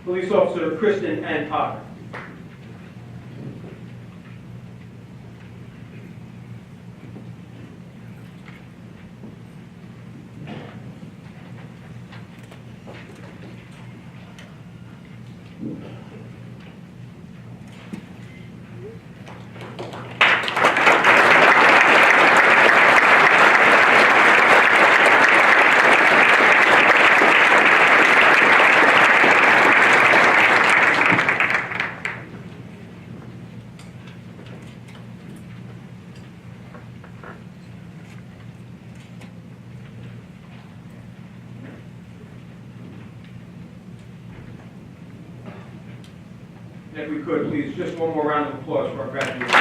Police Officer Kristen N. Potter. And if we could, please, just one more round of applause for our graduates.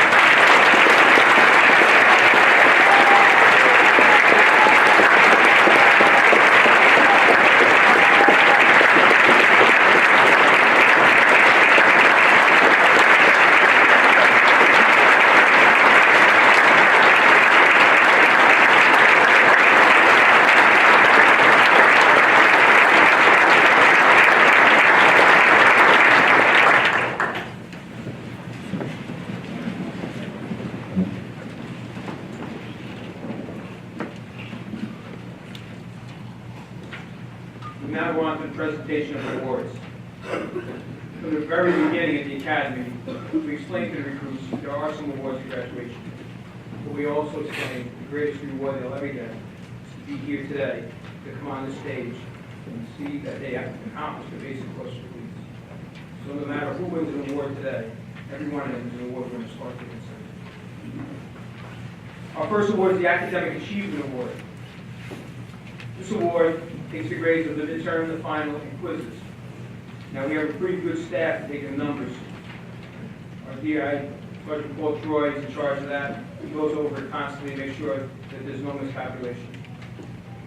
We now go on to the presentation of the awards. From the very beginning of the academy, we explained to the recruits there are some awards at graduation. But we also explained the greatest reward they'll ever get is to be here today, to come on the stage and see that they have accomplished the basic course of police. So no matter who wins an award today, every one of them is an award winner as far as we're concerned. Our first award is the Academic Achievement Award. This award takes the grades of the midterm, the final, and quizzes. Now, we have a pretty good staff to take the numbers. Our DI, Sergeant Paul Troy, is in charge of that. He goes over it constantly to make sure that there's no miscalculation.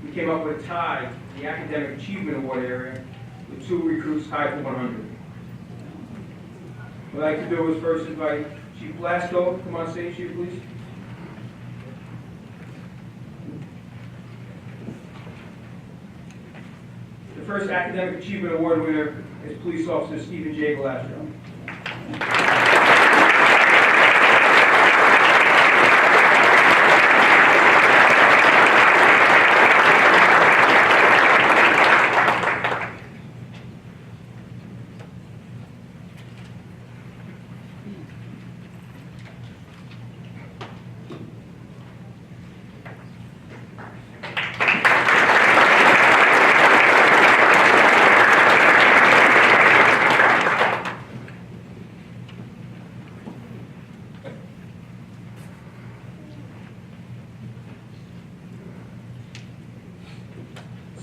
We came up with a tie in the Academic Achievement Award area with 2 recruits tied for 100. What I'd like to do is first invite Chief Blasco to come on stage here, please. The first Academic Achievement Award winner is Police Officer Stephen J. Velastro.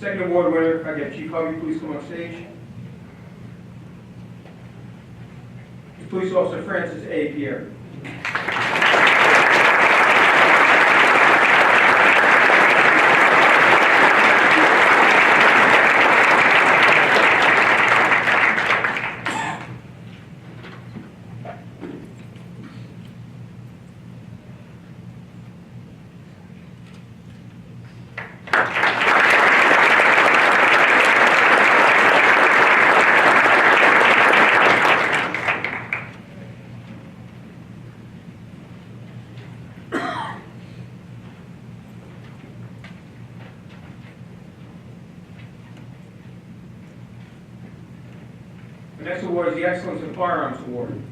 Second award winner, if I get Chief Hovey, please come on stage. Police Officer Francis A. Pier. The next award is the Excellence in Firearms Award.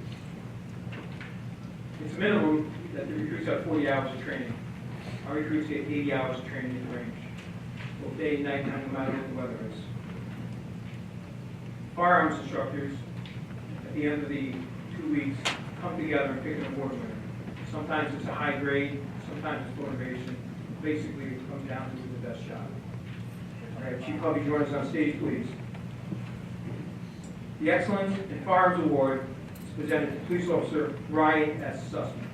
It's minimum that the recruits have 40 hours of training. Our recruits get 80 hours of training in the range, both day and night, no matter what the weather is. Firearms instructors, at the end of the 2 weeks, come together and pick an award winner. Sometimes it's a high grade, sometimes it's motivation. Basically, it comes down to the best shot. All right, Chief Hovey, join us on stage, please. The Excellence in Firearms Award is presented to Police Officer Ryan S. Sussman.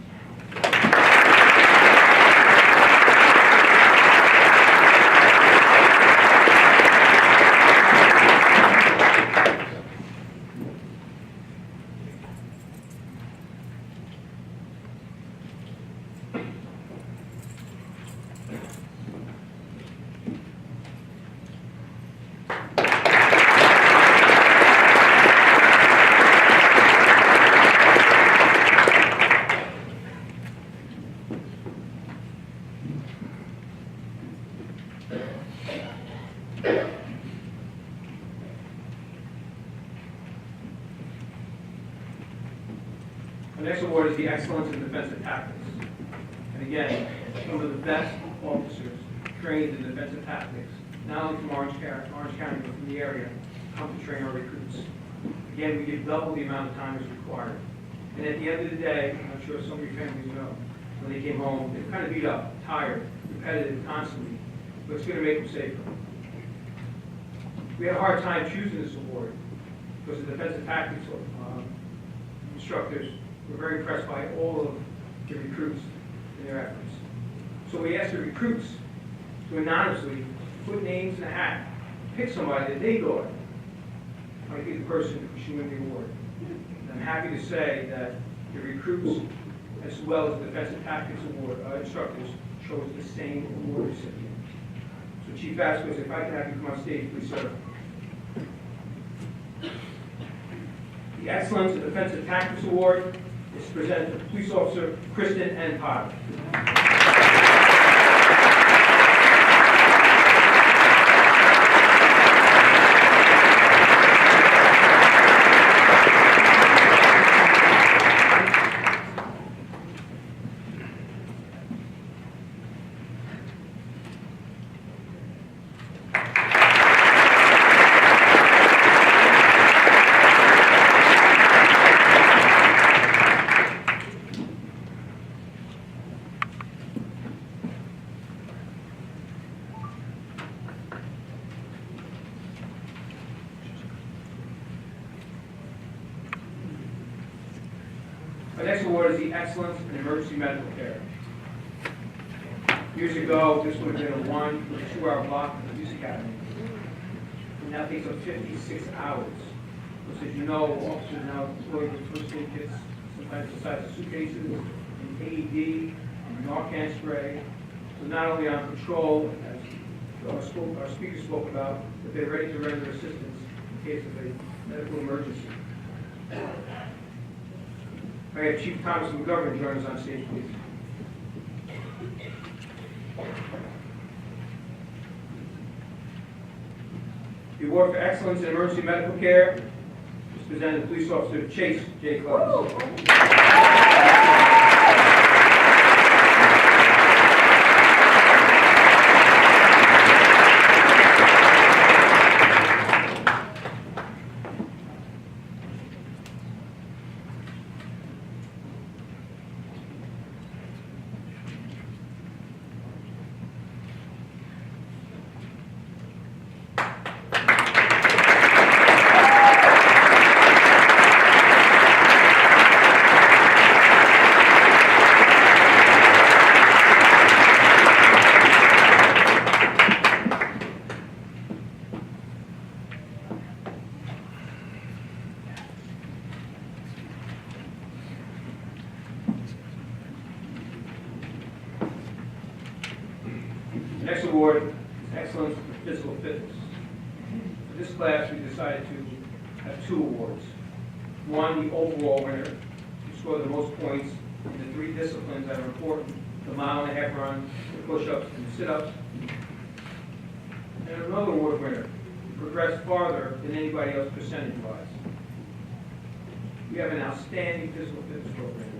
The next award is the Excellence in Defensive Tactics. And again, some of the best officers trained in defensive tactics, not only from Orange County, but from the area, come to train our recruits. Again, we give double the amount of time as required. And at the end of the day, I'm sure some of your families know, when they came home, they were kind of beat up, tired, repetitive, constantly, but it's going to make them safer. We had a hard time choosing this award because the defensive tactics instructors were very impressed by all of the recruits and their efforts. So we asked the recruits to anonymously put names in a hat, pick somebody that they thought might be the person who should win the award. And I'm happy to say that the recruits, as well as the Defensive Tactics Award instructors, chose the same award recipient. So Chief Vasquez, if I can have you come on stage, please, sir. The Excellence in Defensive Tactics Award is presented to Police Officer Kristen N. Potter. Our next award is the Excellence in Emergency Medical Care. Years ago, this would have been a 1 or 2 hour block in the police academy. It now takes up 56 hours. Because as you know, officers now deploy with first aid kits, sometimes the size of suitcases, an AED, and Narcan spray. So not only on patrol, as our speaker spoke about, but they're ready to render assistance in case of a medical emergency. I have Chief Thomas McGovern join us on stage, please. The award for excellence in emergency medical care is presented to Police Officer Chase J. Clemens. next award is Excellence in Physical Fitness. For this class, we decided to have 2 awards. One, the overall winner, who scored the most points in the 3 disciplines that are important, the mile-and-a-half run, the push-ups, and the sit-ups. And another award winner, who progressed farther than anybody else percentage-wise. We have an outstanding physical fitness program.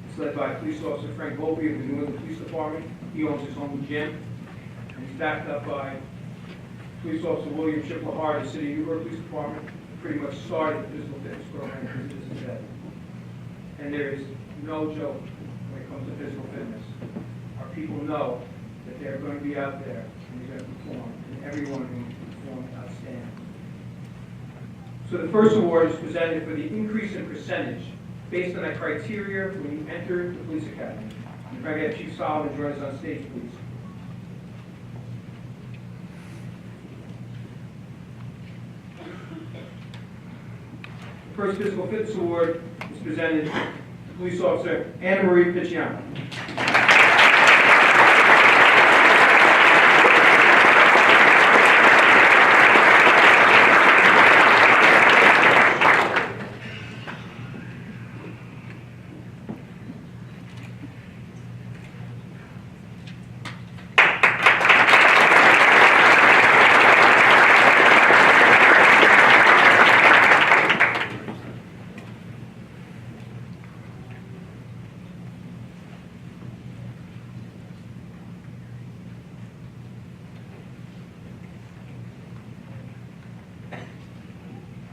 It's led by Police Officer Frank Volpe of the New England Police Department. He owns his own gym. And he's backed up by Police Officer William Chippewa of the City of Newburgh Police Department. Pretty much started the physical fitness program as it is today. And there is no joke when it comes to physical fitness. Our people know that they're going to be out there and they're going to perform, and every one of them performed outstanding. So the first award is presented for the increase in percentage based on that criteria when you enter the police academy. And if I get Chief Solomon join us on stage, please. The first physical fitness award is presented to Police Officer Anna Marie Picciano.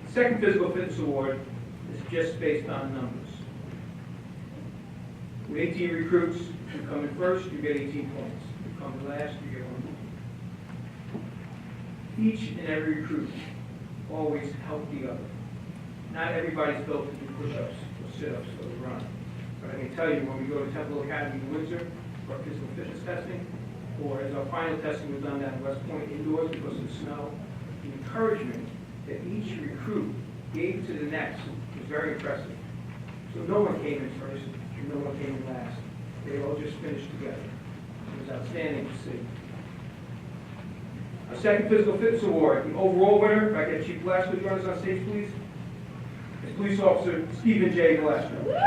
The second physical fitness award is just based on numbers. With 18 recruits, you come in first, you get 18 points. You come in last, you get 1 point. Each and every recruit always help the other. Not everybody's built to do push-ups or sit-ups or run. But I can tell you, when we go to Temple Academy in Windsor for our physical fitness testing, or as our final testing was done down at West Point indoors because of the snow, the encouragement that each recruit gave to the next was very impressive. So no one came in first, and no one came in last. They all just finished together. It was outstanding to see. Our second physical fitness award, the overall winner, if I get Chief Glasgow to join us on stage, please, is Police Officer Stephen J. Glasgow.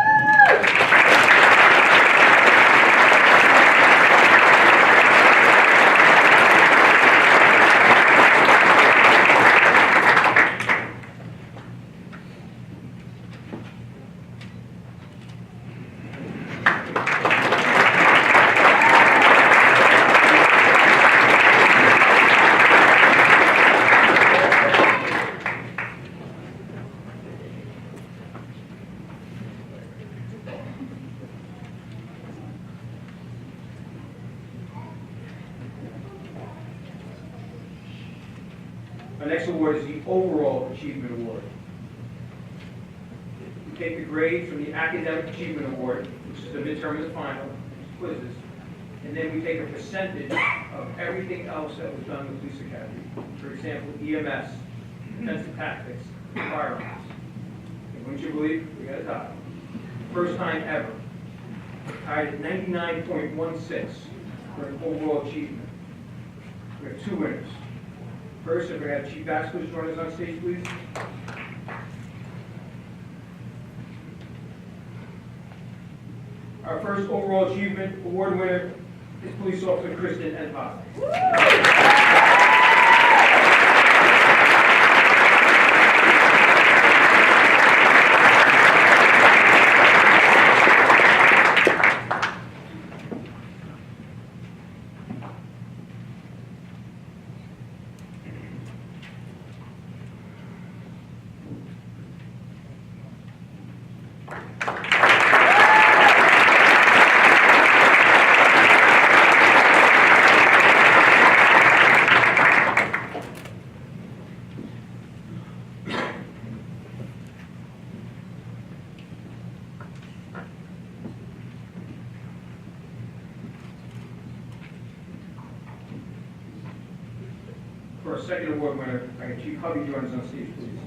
Our next award is the Overall Achievement Award. We take the grade from the Academic Achievement Award, which is the midterm and the final, quizzes, and then we take a percentage of everything else that was done in the police academy. For example, EMS, defensive tactics, firearms. And wouldn't you believe, we got a tie. First time ever. Tied at 99.16 for an overall achievement. We have 2 winners. First, if we have Chief Vasquez join us on stage, please. Our first overall achievement award winner is Police Officer Kristen Enpata. For our second award winner, I can Chief Hubby join us on stage, please.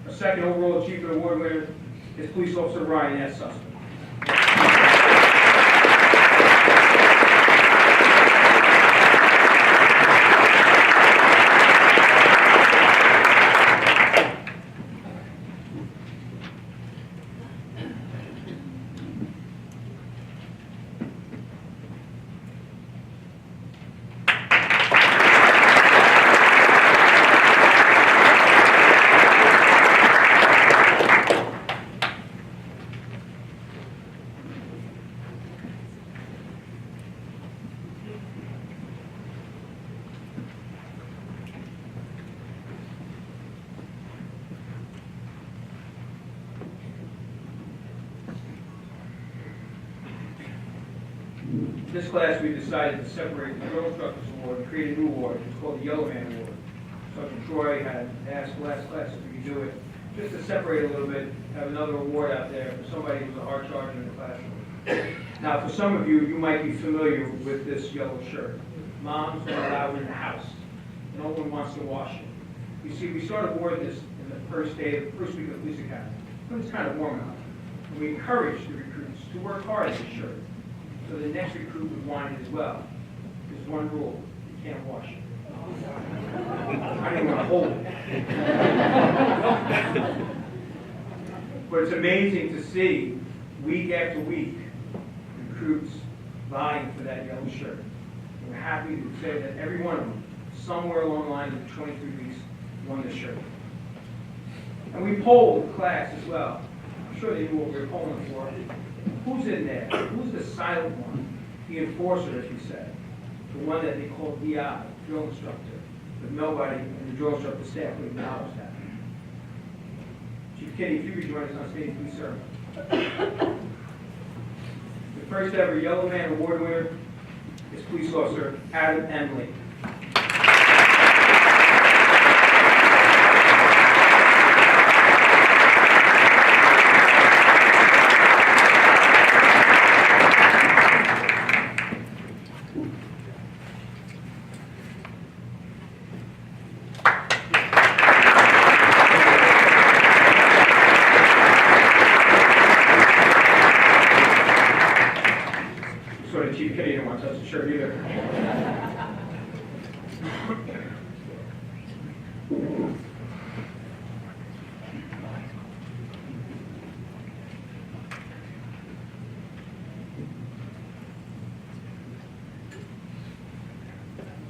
Our second overall achievement award winner is Police Officer Ryan S. Sussman. This class, we decided to separate the drill instructors award and create a new award. It's called the Yellow Man Award. Sergeant Troy had asked last class if we could do it, just to separate a little bit, have another award out there for somebody who's a hard charger in the classroom. Now, for some of you, you might be familiar with this yellow shirt. Moms are allowed in the house. No one wants to wash it. You see, we started awarding this in the first week of police academy. When it's kind of warm out. And we encourage the recruits to work hard at the shirt, so the next recruit would want it as well. There's one rule: you can't wash it. I didn't want to hold it. But it's amazing to see, week after week, recruits vying for that yellow shirt. We're happy to say that every one of them, somewhere along the line of the 23 weeks, won the shirt. And we polled the class as well. I'm sure they knew what we were polling for. Who's in there? Who's the silent one? The enforcer, as we said. The one that they call DI, drill instructor. But nobody in the drill instructor staff would acknowledge that. Chief Kenny, if you could join us on stage, please, sir. The first ever Yellow Man Award winner is Police Officer Adam Emily. Chief Kenny didn't want to touch the shirt either.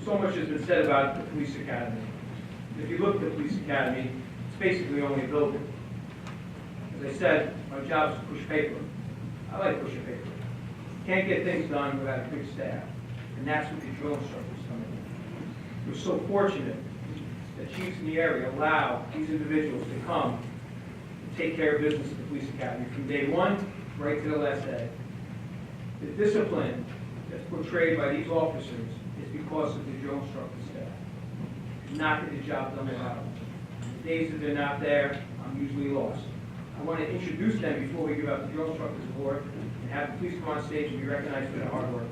So much has been said about the police academy. If you look at the police academy, it's basically only a building. As I said, my job is to push paper. I like pushing paper. Can't get things done without a good staff, and that's what the drill instructors come in. We're so fortunate that chiefs in the area allow these individuals to come and take care of business at the police academy from day one right to the last day. The discipline that's portrayed by these officers is because of the drill instructor staff. Not get the job done without them. The days that they're not there, I'm usually lost. I want to introduce them before we give out the drill instructors award and have the police come on stage and be recognized for their hard work.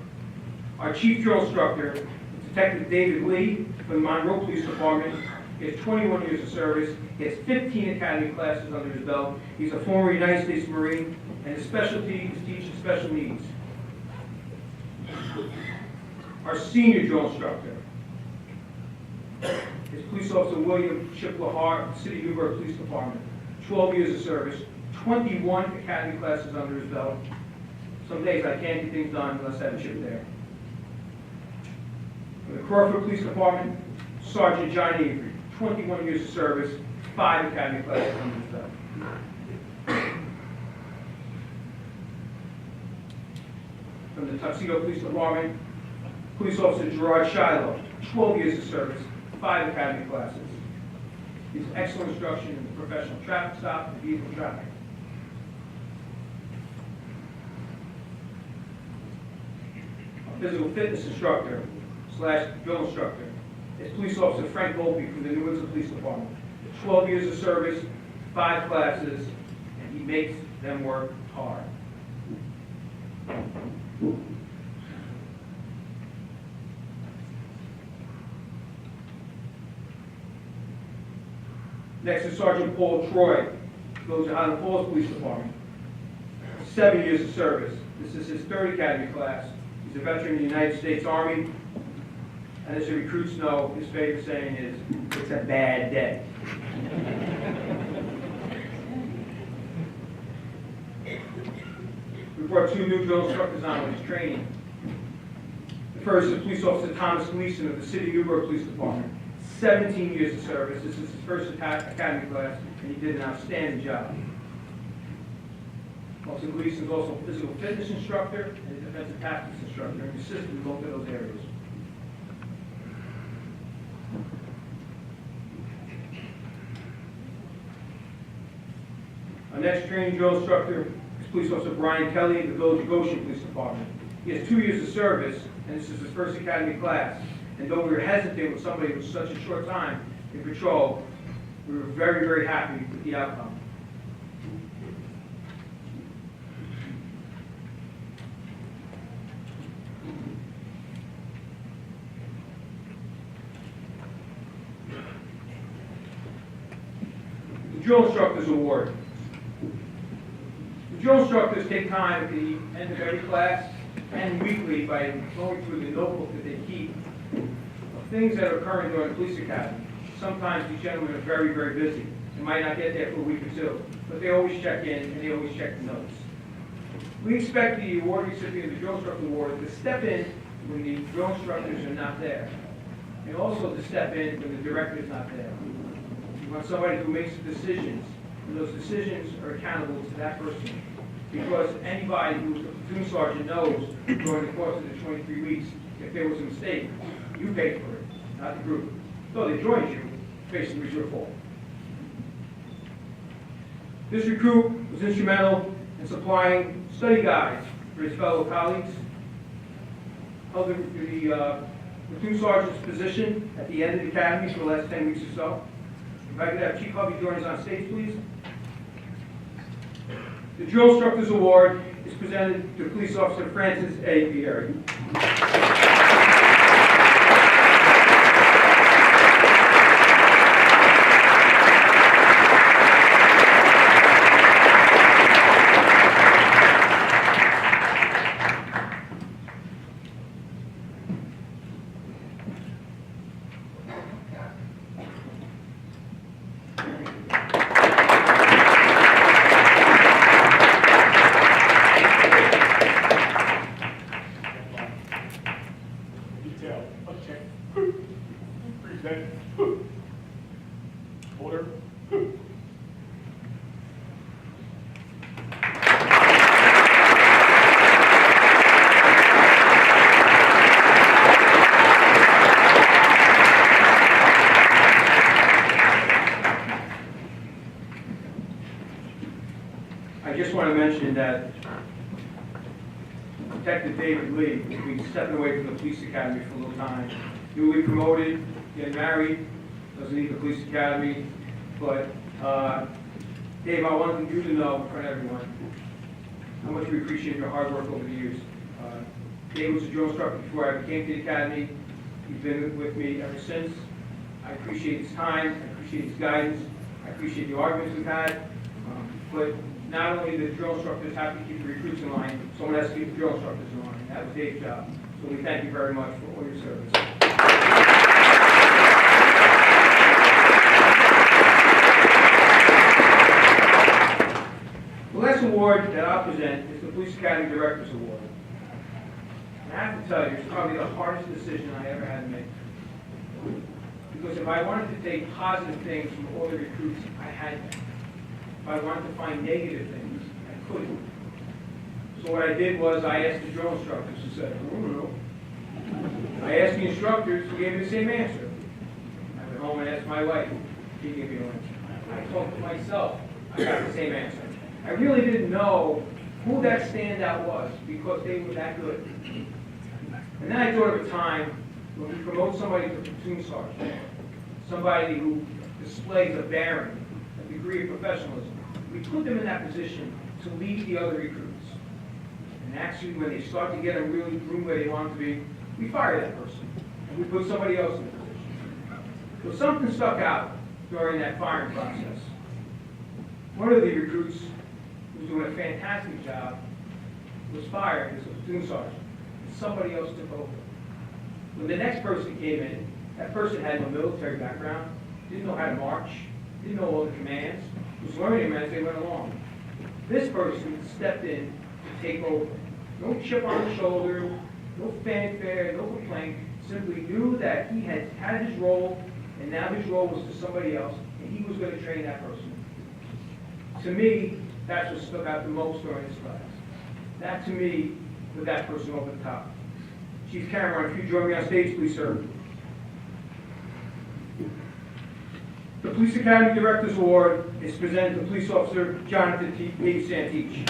Our chief drill instructor, Detective David Lee from the Monroe Police Department. He has 21 years of service. He has 15 academy classes under his belt. He's a former United States Marine, and his specialty is teaching special needs. Our senior drill instructor is Police Officer William Chip Lahar, City of Newburgh Police Department. 12 years of service, 21 academy classes under his belt. Some days I can't get things done unless I have a Chip there. For the Crawford Police Department, Sergeant John Avery, 21 years of service, 5 academy classes under his belt. From the Tuxedo Police Department, Police Officer Gerard Shiloh, 12 years of service, 5 academy classes. He has excellent instruction in the professional traffic stop and vehicle traffic. A physical fitness instructor / drill instructor is Police Officer Frank Volpe from the New Windsor Police Department. 12 years of service, 5 classes, and he makes them work hard. Next is Sergeant Paul Troy, goes to Highland Falls Police Department. 7 years of service. This is his 3rd academy class. He's a veteran of the United States Army. And as the recruits know, his favorite saying is, "It's a bad day." We brought 2 new drill instructors on with his training. The first is Police Officer Thomas Gleason of the City of Newburgh Police Department. 17 years of service. This is his 1st academy class, and he did an outstanding job. Officer Gleason is also a physical fitness instructor and a defensive tactics instructor, and assisted in both of those areas. Our next training drill instructor is Police Officer Brian Kelly of the Village of Goshen Police Department. He has 2 years of service, and this is his first academy class. And though we were hesitant with somebody with such a short time in patrol, we were very, very happy with the outcome. The Drill Instructors Award. The drill instructors take time at the end of every class and weekly by going through the notebook that they keep of things that are occurring during the police academy. Sometimes these gentlemen are very, very busy. They might not get there for a week or two, but they always check in and they always check the notes. We expect the award recipient of the Drill Instructor Award to step in when the drill instructors are not there, and also to step in when the director is not there. We want somebody who makes the decisions, and those decisions are accountable to that person. Because anybody who's a platoon sergeant knows during the course of the 23 weeks, if there was a mistake, you paid for it, not the group. So they joined you, basically it was your fault. This recruit was instrumental in supplying study guides for his fellow colleagues, held the platoon sergeant's position at the end of the academy for the last 10 weeks or so. If I could have Chief Hovey join us on stage, please. The Drill Instructors Award is presented to Police Officer Francis A. Pier. Detail. Okay. Present. Order. I just want to mention that Detective David Lee will be stepping away from the police academy for a little time. Newly promoted, getting married, doesn't need the police academy, but Dave, I wanted you to know in front of everyone how much we appreciate your hard work over the years. Dave was a drill instructor before I came to the academy. He's been with me ever since. I appreciate his time, I appreciate his guidance, I appreciate the arguments we've had, but not only the drill instructors have to keep the recruits in line, someone has to keep the drill instructors in line. That was Dave's job. So we thank you very much for all your service. The last award that I'll present is the Police Academy Directors Award. And I have to tell you, it's probably the hardest decision I ever had to make. Because if I wanted to take positive things from all the recruits, I had to. If I wanted to find negative things, I couldn't. So what I did was I asked the drill instructors who said, I don't know. I asked the instructors who gave me the same answer. I went home and asked my wife. She gave me an answer. I talked to myself. I got the same answer. I really didn't know who that standout was because they were that good. And then I thought of a time when we promote somebody to platoon sergeant, somebody who displays a bearing, a degree of professionalism. We put them in that position to lead the other recruits. And actually, when they start to get them really room where they want to be, we fire that person. And we put somebody else in the position. So something stuck out during that firing process. One of the recruits, who was doing a fantastic job, was fired as a platoon sergeant. And somebody else took over. When the next person came in, that person had no military background, didn't know how to march, didn't know all the commands, was learning them as they went along. This person stepped in to take over. No chip on the shoulder, no fanfare, no complaint, simply knew that he had had his role, and now his role was to somebody else, and he was going to train that person. To me, that's what stuck out the most during this class. That, to me, put that person over the top. Chief Cameron, if you join me on stage, please, sir. The Police Academy Directors Award is presented to Police Officer Jonathan T. Santich.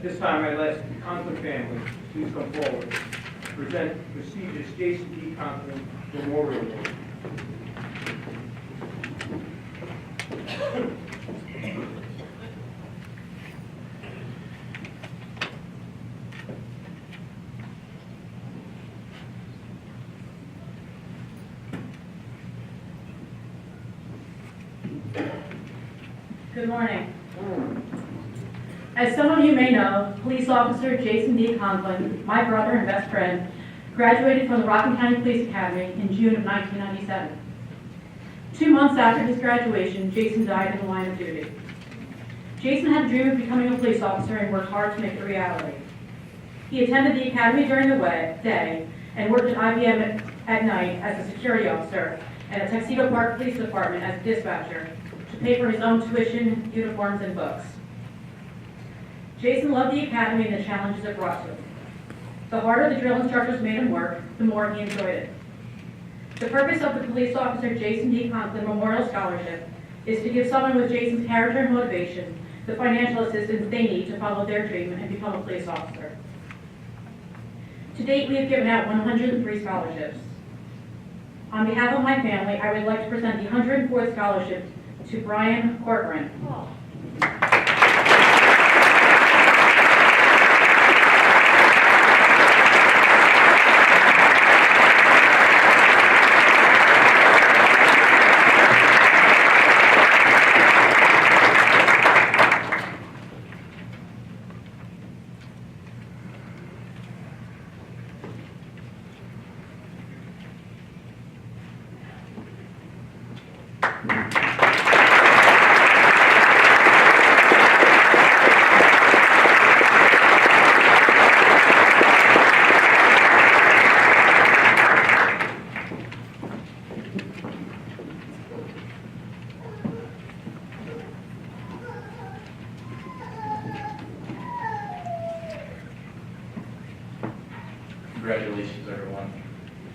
This time I'd ask the Conklin family, please come forward to present the prestigious Jason D. Conklin Memorial Award. Good morning. As some of you may know, police officer Jason D. Conklin, my brother and best friend, graduated from the Rockland County Police Academy in June of 1997. 2 months after his graduation, Jason died in the line of duty. Jason had a dream of becoming a police officer and worked hard to make it a reality. He attended the academy during the day and worked at IBM at night as a security officer and at Tuxedo Park Police Department as a dispatcher to pay for his own tuition, uniforms, and books. Jason loved the academy and the challenges it brought to him. The harder the drill instructors made him work, the more he enjoyed it. The purpose of the Police Officer Jason D. Conklin Memorial Scholarship is to give someone with Jason's character and motivation the financial assistance they need to follow their dream and become a police officer. To date, we have given out 103 scholarships. On behalf of my family, I would like to present the 104th scholarship to Brian Corcoran. Congratulations, everyone.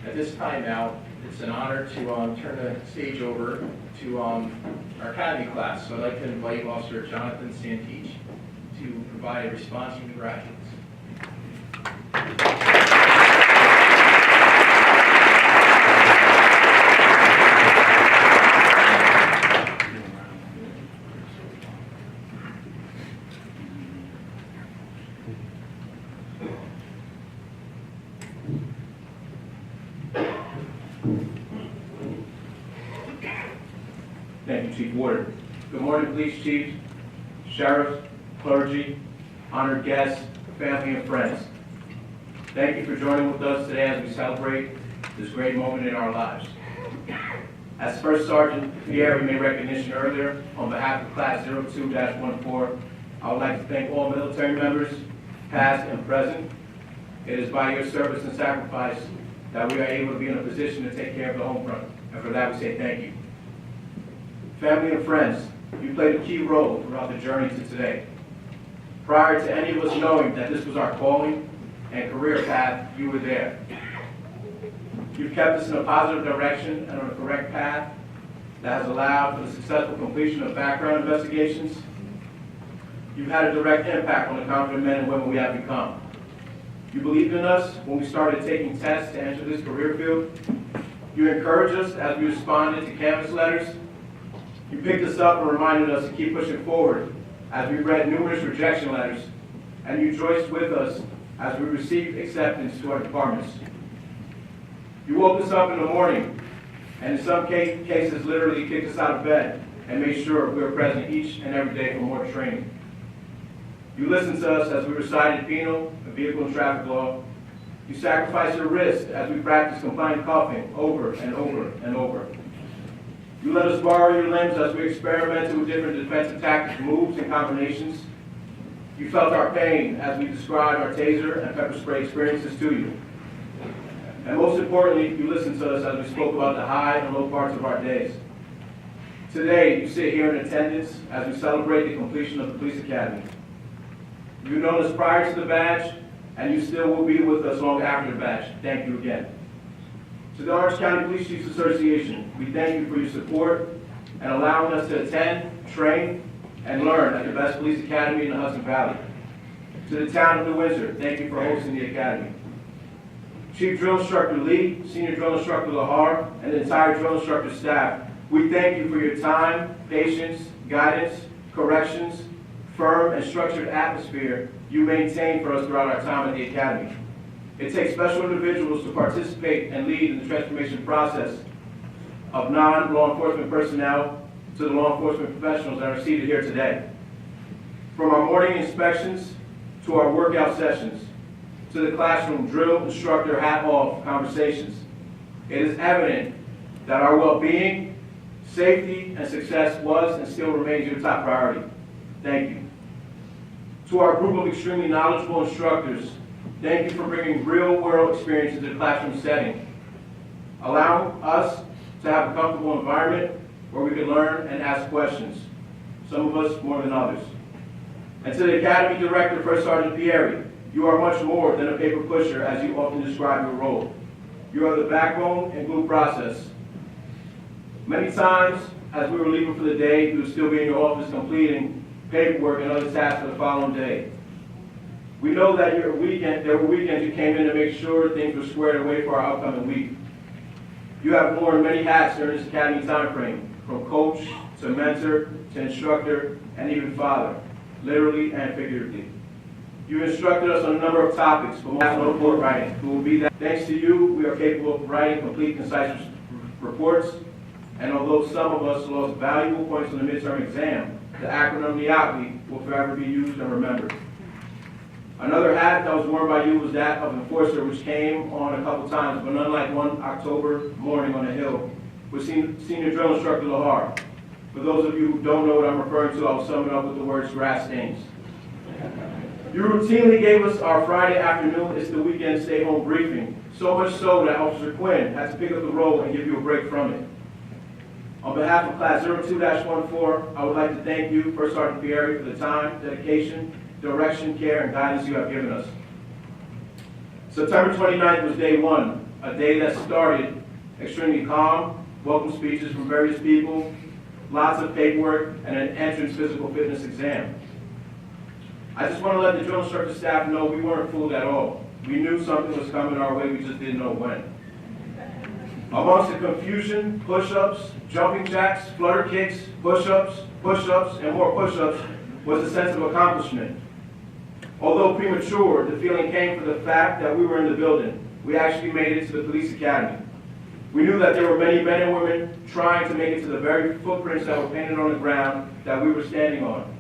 At this time now, it's an honor to turn the stage over to our Academy class. So I'd like to invite Officer Jonathan Santich to provide a response from the graduates. Thank you, Chief Ward. Good morning, police chiefs, sheriffs, clergy, honored guests, family, and friends. Thank you for joining with us today as we celebrate this great moment in our lives. As First Sergeant Pier made recognition earlier, on behalf of Class 02-14, I would like to thank all military members, past and present. It is by your service and sacrifice that we are able to be in a position to take care of the home front, and for that we say thank you. Family and friends, you played a key role throughout the journey to today. Prior to any of us knowing that this was our calling and career path, you were there. You've kept us in a positive direction and on a correct path that has allowed for the successful completion of background investigations. You've had a direct impact on the confident men and women we have become. You believed in us when we started taking tests to enter this career field. You encouraged us as we responded to canvas letters. You picked us up and reminded us to keep pushing forward as we read numerous rejection letters, and you rejoiced with us as we received acceptance to our departments. You woke us up in the morning, and in some cases literally kicked us out of bed and made sure we were present each and every day for more training. You listened to us as we recited penal and vehicle and traffic law. You sacrificed your wrist as we practiced compliant cuffing over and over and over. You let us borrow your limbs as we experimented with different defensive tactics, moves, and combinations. You felt our pain as we described our taser and pepper spray experiences to you. And most importantly, you listened to us as we spoke about the high and low parts of our days. Today, you sit here in attendance as we celebrate the completion of the Police Academy. You've known us prior to the badge, and you still will be with us long after the badge. Thank you again. To the Orange County Police Chiefs Association, we thank you for your support and allowing us to attend, train, and learn at the best police academy in the Hudson Valley. To the town of New Windsor, thank you for hosting the academy. Chief Drill Instructor Lee, Senior Drill Instructor Lahar, and the entire drill instructor staff, we thank you for your time, patience, guidance, corrections, firm and structured atmosphere you maintain for us throughout our time at the academy. It takes special individuals to participate and lead in the transformation process of non-law enforcement personnel to the law enforcement professionals that are seated here today. From our morning inspections to our workout sessions, to the classroom drill instructor hat-off conversations, it is evident that our well-being, safety, and success was and still remains your top priority. Thank you. To our group of extremely knowledgeable instructors, thank you for bringing real-world experience into the classroom setting, allowing us to have a comfortable environment where we can learn and ask questions, some of us more than others. And to the Academy Director, First Sergeant Pier, you are much more than a paper pusher as you often describe your role. You are the backbone and glue process. Many times, as we were leaving for the day, you would still be in your office completing paperwork and other tasks for the following day. We know that there were weekends you came in to make sure things were squared away for our upcoming week. You have worn many hats during this academy time frame, from coach to mentor to instructor and even father, literally and figuratively. You instructed us on a number of topics, but most no report writing. Who will be that? Thanks to you, we are capable of writing complete, concise reports, and although some of us lost valuable points on the midterm exam, the acronym NIATWI will forever be used and remembered. Another hat that was worn by you was that of enforcer, which came on a couple times, but unlike one October morning on the Hill with Senior Drill Instructor Lahar. For those of you who don't know what I'm referring to, I'll sum it up with the words grass stains. You routinely gave us our Friday afternoon, it's the weekend stay home briefing, so much so that Officer Quinn had to pick up the role and give you a break from it. On behalf of Class 02-14, I would like to thank you, First Sergeant Pier, for the time, dedication, direction, care, and guidance you have given us. September 29th was day one, a day that started extremely calm, welcome speeches from various people, lots of paperwork, and an entrance physical fitness exam. I just want to let the drill instructor staff know we weren't fooled at all. We knew something was coming our way, we just didn't know when. Amongst the confusion, push-ups, jumping jacks, flutter kicks, push-ups, and more push-ups was a sense of accomplishment. Although premature, the feeling came from the fact that we were in the building. We actually made it to the police academy. We knew that there were many men and women trying to make it to the very footprints that were painted on the ground that we were standing on.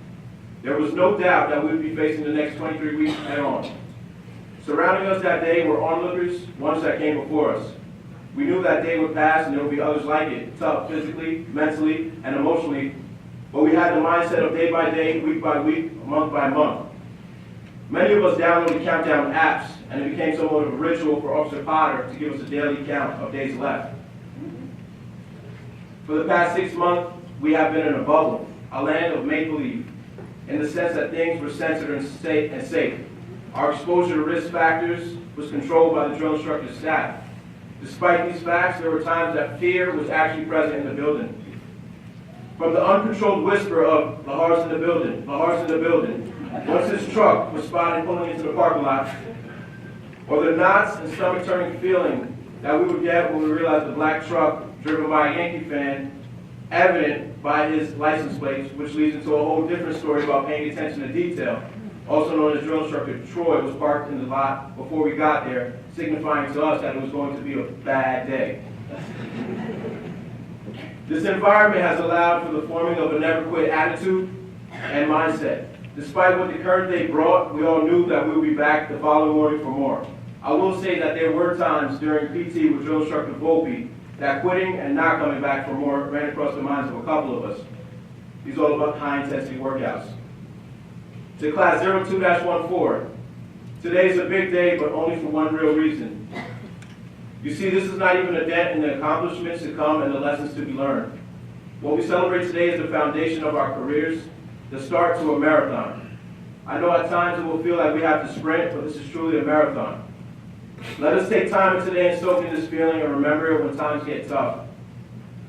There was no doubt that we would be facing the next 23 weeks head on. Surrounding us that day were onlookers, ones that came before us. We knew that day would pass and there would be others like it, tough physically, mentally, and emotionally, but we had the mindset of day by day, week by week, month by month. Many of us downloaded countdown apps, and it became somewhat of a ritual for Officer Potter to give us a daily count of days left. For the past 6 months, we have been in a bubble, a land of make-believe, in the sense that things were censored and safe. Our exposure to risk factors was controlled by the drill instructor staff. Despite these facts, there were times that fear was actually present in the building. From the uncontrolled whisper of Lahar's in the building, Lahar's in the building, once his truck was spotted pulling into the parking lot, or the knots and stomach-turning feeling that we would get when we realized the black truck driven by a Yankee fan, evident by his license plates, which leads into a whole different story about paying attention to detail. Also known as drill instructor Troy was parked in the lot before we got there, signifying to us that it was going to be a bad day. This environment has allowed for the forming of a never-quit attitude and mindset. Despite what the current day brought, we all knew that we would be back the following morning for more. I will say that there were times during PT with drill instructor Volpe that quitting and not coming back for more ran across the minds of a couple of us. These are all about high-intensity workouts. To Class 02-14, today is a big day, but only for one real reason. You see, this is not even a dent in the accomplishments to come and the lessons to be learned. What we celebrate today is the foundation of our careers, the start to a marathon. I know at times it will feel like we have to sprint, but this is truly a marathon. Let us take time today and soak in this feeling and remember it when times get tough.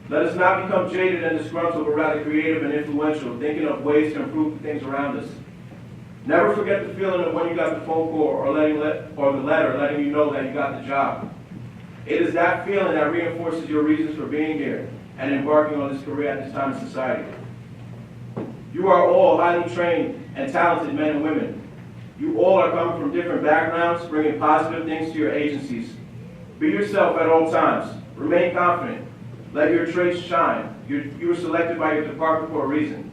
Let us not become jaded and disgruntled, but rather creative and influential, thinking of ways to improve the things around us. Never forget the feeling of when you got the phone call or the letter letting you know that you got the job. It is that feeling that reinforces your reasons for being here and embarking on this career at this time in society. You are all highly trained and talented men and women. You all are coming from different backgrounds, bringing positive things to your agencies. Be yourself at all times. Remain confident. Let your traits shine. You were selected by your department for a reason.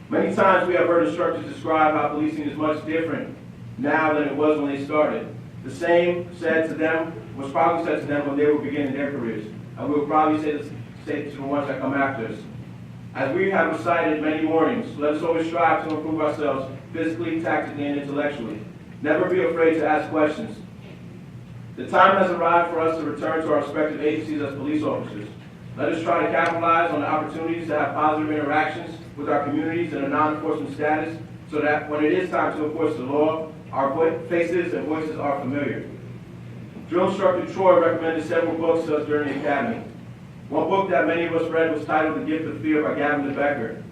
Many times we have heard instructors describe how policing is much different now than it was when they started. The same was probably said to them when they were beginning their careers, and we will probably say to the ones that come after us. As we have recited many mornings, let us always strive to improve ourselves physically, tactically, and intellectually. Never be afraid to ask questions. The time has arrived for us to return to our respective agencies as police officers. Let us try to capitalize on the opportunities to have positive interactions with our communities in a non-enforcement status so that when it is time to enforce the law, our faces and voices are familiar. Drill instructor Troy recommended several books to us during the academy. One book that many of us read was titled The Gift of Fear by Gavin DeBecker.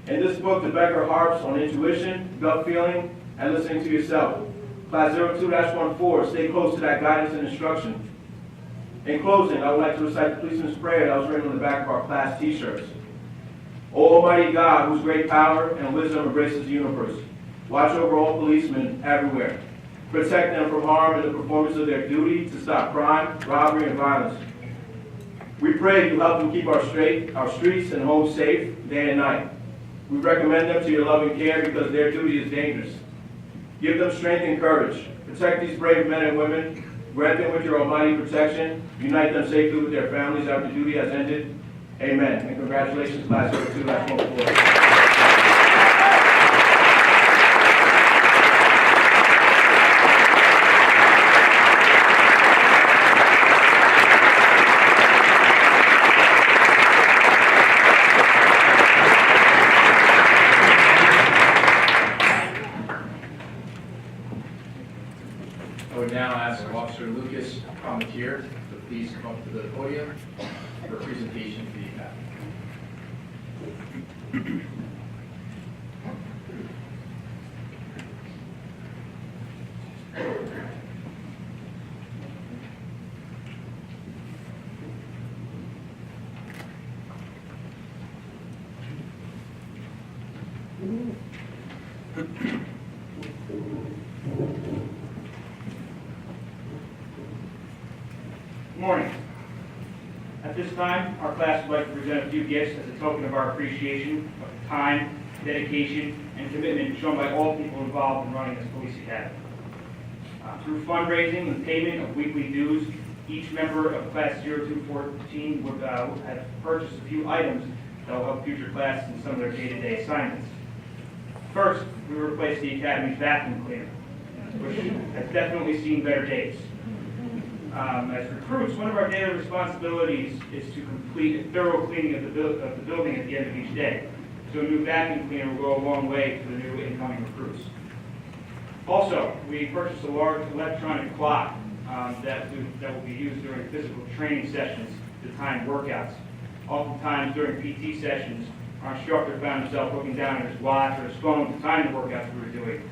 In this book, DeBecker harps on intuition, gut feeling, and listening to yourself. Class 02-14, stay close to that guidance and instruction. In closing, I would like to recite the policeman's prayer that was written on the back of our class t-shirts. O Almighty God, whose great power and wisdom embraces the universe, watch over all policemen everywhere. Protect them from harm in the performance of their duty to stop crime, robbery, and violence. We pray you help them keep our streets and homes safe day and night. We recommend them to your loving care because their duty is dangerous. Give them strength and courage. Protect these brave men and women. Grant them with your almighty protection. Unite them safely with their families after duty has ended. Amen. And congratulations, Class 02-14. I would now ask Officer Lucas Pier to please come up to the podium for a presentation to the academy. Good morning. At this time, our class would like to present a few gifts as a token of our appreciation of the time, dedication, and commitment shown by all people involved in running this police academy. Through fundraising and payment of weekly dues, each member of Class 02-14 would have purchased a few items that will help future classes in some of their day-to-day assignments. First, we replaced the academy's vacuum cleaner, which has definitely seen better days. As recruits, one of our daily responsibilities is to complete a thorough cleaning of the building at the end of each day. So a new vacuum cleaner will go a long way for the new incoming recruits. Also, we purchased a large electronic clock that will be used during physical training sessions to time workouts. Oftentimes during PT sessions, our instructor found himself looking down at his watch or his phone to time the workouts we were doing.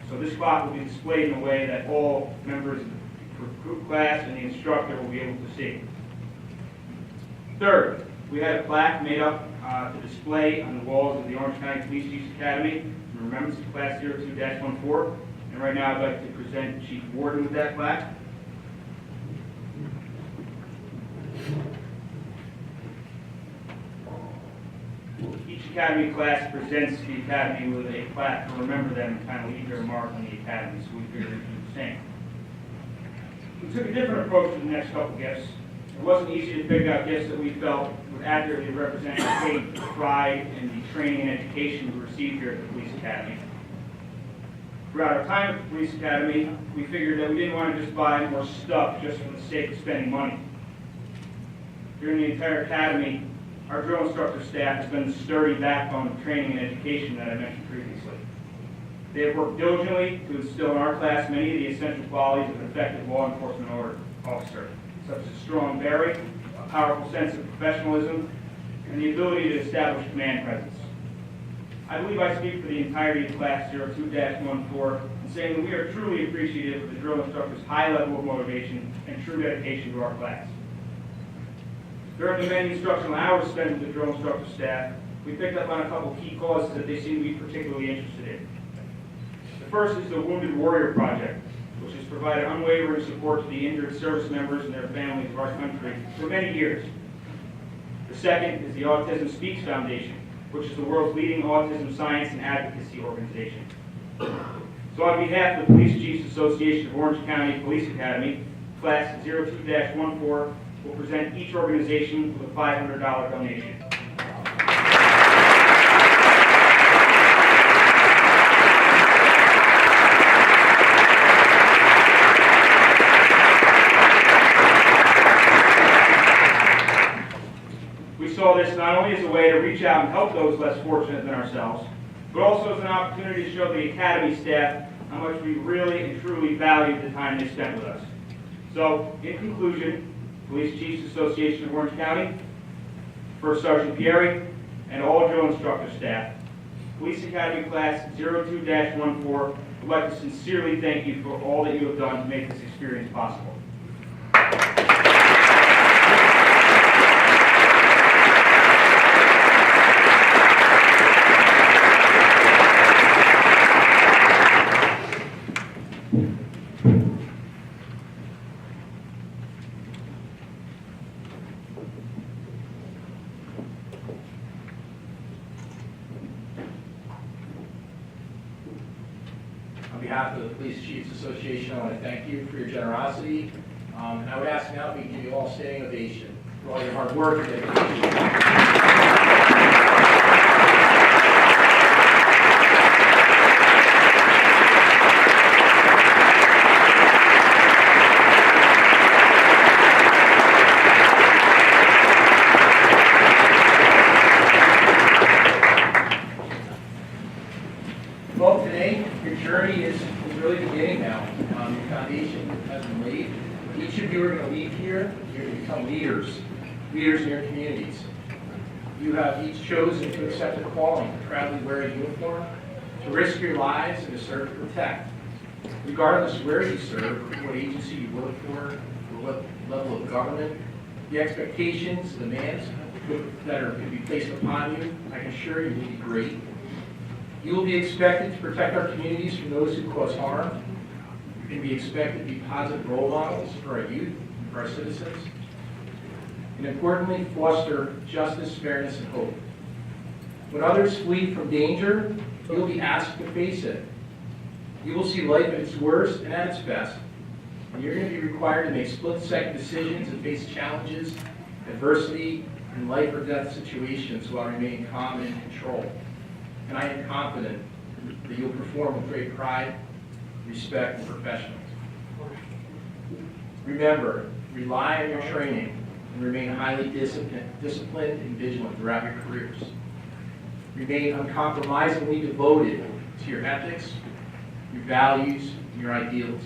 So this clock will be displayed in a way that all members of the group class and the instructor will be able to see. Third, we had a plaque made up to display on the walls of the Orange County Police Chiefs Academy in remembrance of Class 02-14. And right now I'd like to present Chief Warden with that plaque. Each academy class presents the academy with a plaque to remember them and kind of leave their mark on the academy, so we figured we'd do the same. We took a different approach to the next couple gifts. It wasn't easy to pick out gifts that we felt would accurately represent the faith, pride, and the training and education we received here at the Police Academy. Throughout our time at the Police Academy, we figured that we didn't want to just buy more stuff just for the sake of spending money. During the entire academy, our drill instructor staff has been the sturdy backbone of training and education that I mentioned previously. They have worked diligently to instill in our class many of the essential qualities of an effective law enforcement officer, such as a strong bearing, a powerful sense of professionalism, and the ability to establish command presence. I believe I speak for the entirety of Class 02-14 in saying that we are truly appreciative of the drill instructor's high level of motivation and true dedication to our class. During the many instructional hours spent with the drill instructor staff, we picked up on a couple key causes that they seem to be particularly interested in. The first is the Wounded Warrior Project, which has provided unwavering support to the injured service members and their families of our country for many years. The second is the Autism Speaks Foundation, which is the world's leading autism science and advocacy organization. So on behalf of the Police Chiefs Association of Orange County Police Academy, Class 02-14 will present each organization with a $500 donation. We saw this not only as a way to reach out and help those less fortunate than ourselves, but also as an opportunity to show the Academy staff how much we really and truly value the time they spent with us. So, in conclusion, Police Chiefs Association of Orange County, First Sergeant Pier, and all drill instructor staff, Police Academy Class 02-14 would like to sincerely thank you for all that you have done to make this experience possible. On behalf of the Police Chiefs Association, I want to thank you for your generosity. And I would ask now that we give you all a standing ovation for all your hard work and dedication. Well, today, your journey is really beginning now. Your foundation has been laid. Each of you are going to leave here. You're going to become leaders in your communities. You have each chosen to accept a calling, to proudly wear a uniform, to risk your lives, and to serve and protect. Regardless of where you serve, what agency you work for, or what level of government, the expectations, demands that could be placed upon you, I can assure you will be great. You will be expected to protect our communities from those who cause harm. You can be expected to be positive role models for our youth and for our citizens. And importantly, foster justice, fairness, and hope. When others flee from danger, you will be asked to face it. You will see life at its worst and at its best. And you're going to be required to make split-second decisions and face challenges, adversity, and life or death situations while remaining calm and in control. And I am confident that you'll perform with great pride, respect, and professionalism. Remember, rely on your training and remain highly disciplined and vigilant throughout your careers. Remain uncompromisingly devoted to your ethics, your values, and your ideals.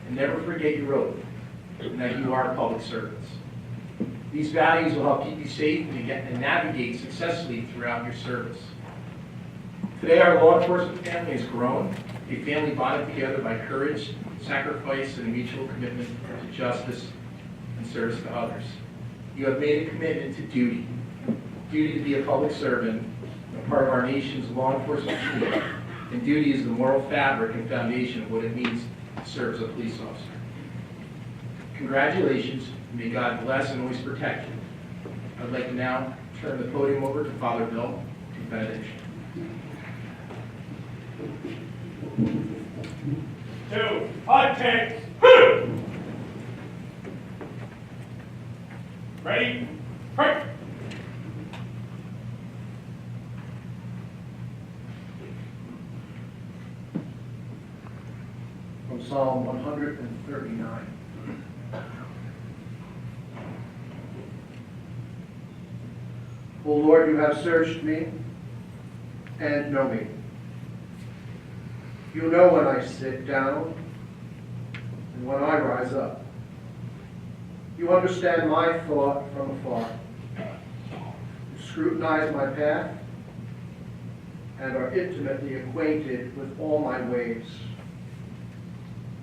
And never forget your oath, and that you are public servants. These values will help keep you safe and navigate successfully throughout your service. Today, our law enforcement family has grown, a family bonded together by courage, sacrifice, and a mutual commitment to justice and service to others. You have made a commitment to duty to be a public servant, a part of our nation's law enforcement team, and duty is the moral fabric and foundation of what it means to serve as a police officer. Congratulations, and may God bless and always protect you. I'd like to now turn the podium over to Father Bill for benediction. 2, 5 takes. Ready? Break. From Psalm 139. O Lord, you have searched me and know me. You know when I sit down and when I rise up. You understand my thought from afar. You scrutinize my path and are intimately acquainted with all my ways.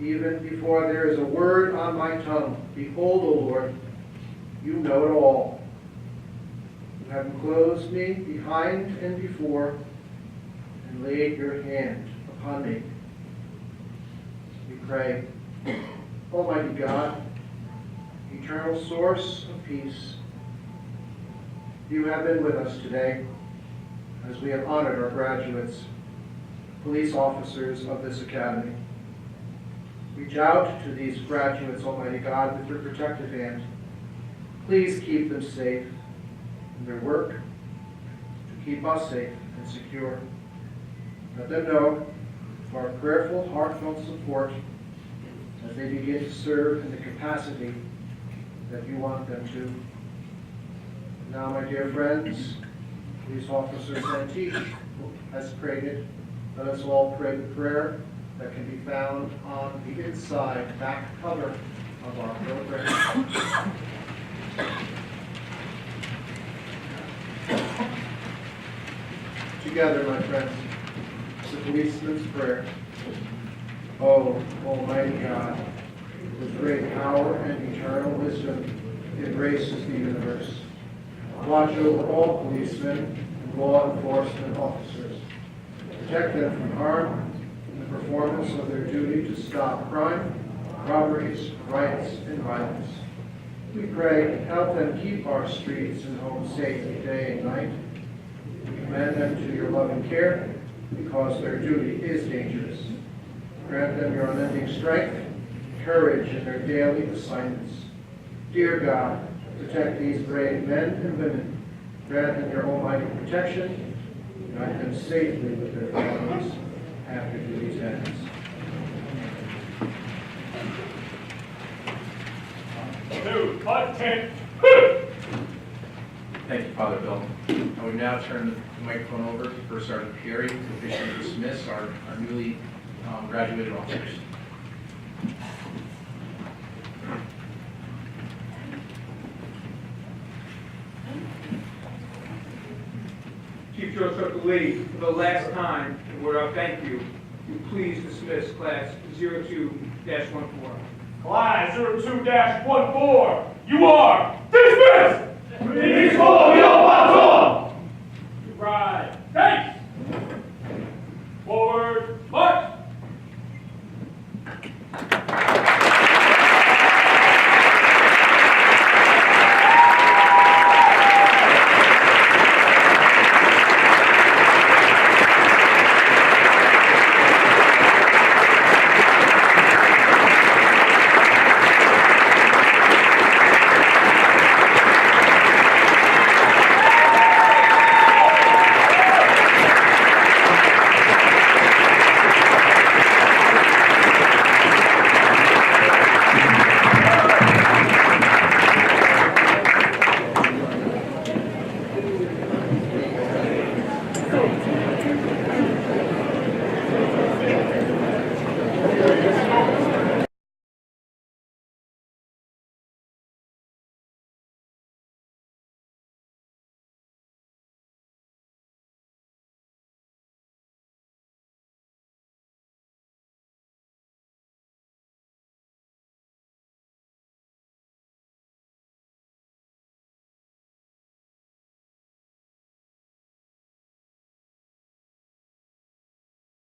Even before there is a word on my tongue, behold, O Lord, you know it all. You have enclosed me behind and before, and laid your hand upon me. We pray, Almighty God, eternal source of peace, you have been with us today as we have honored our graduates, police officers of this academy. Reach out to these graduates, Almighty God, with your protective hand. Please keep them safe in their work, to keep us safe and secure. Let them know of our prayerful, heartfelt support as they begin to serve in the capacity that you want them to. Now, my dear friends, police officers and teachers, as prayed, let us all pray the prayer that can be found on the inside back cover of our program. Together, my friends, the policeman's prayer. Oh, Almighty God, with great power and eternal wisdom, embraces the universe. Watch over all policemen and law enforcement officers. Protect them from harm in the performance of their duty to stop crime, robberies, riots, and violence. We pray, help them keep our streets and homes safe day and night. We commend them to your loving care because their duty is dangerous. Grant them your unending strength, courage in their daily assignments. Dear God, protect these brave men and women. Grant them your almighty protection. Unite them safely with their families after duty's ends. Thank you, Father Bill. I would now turn the microphone over to First Sergeant Pier to officially dismiss our newly graduated officers. Chief Joseph Lee, for the last time, and with our thank you, you please dismiss Class 02-14. Class 02-14, you are dismissed! Please call the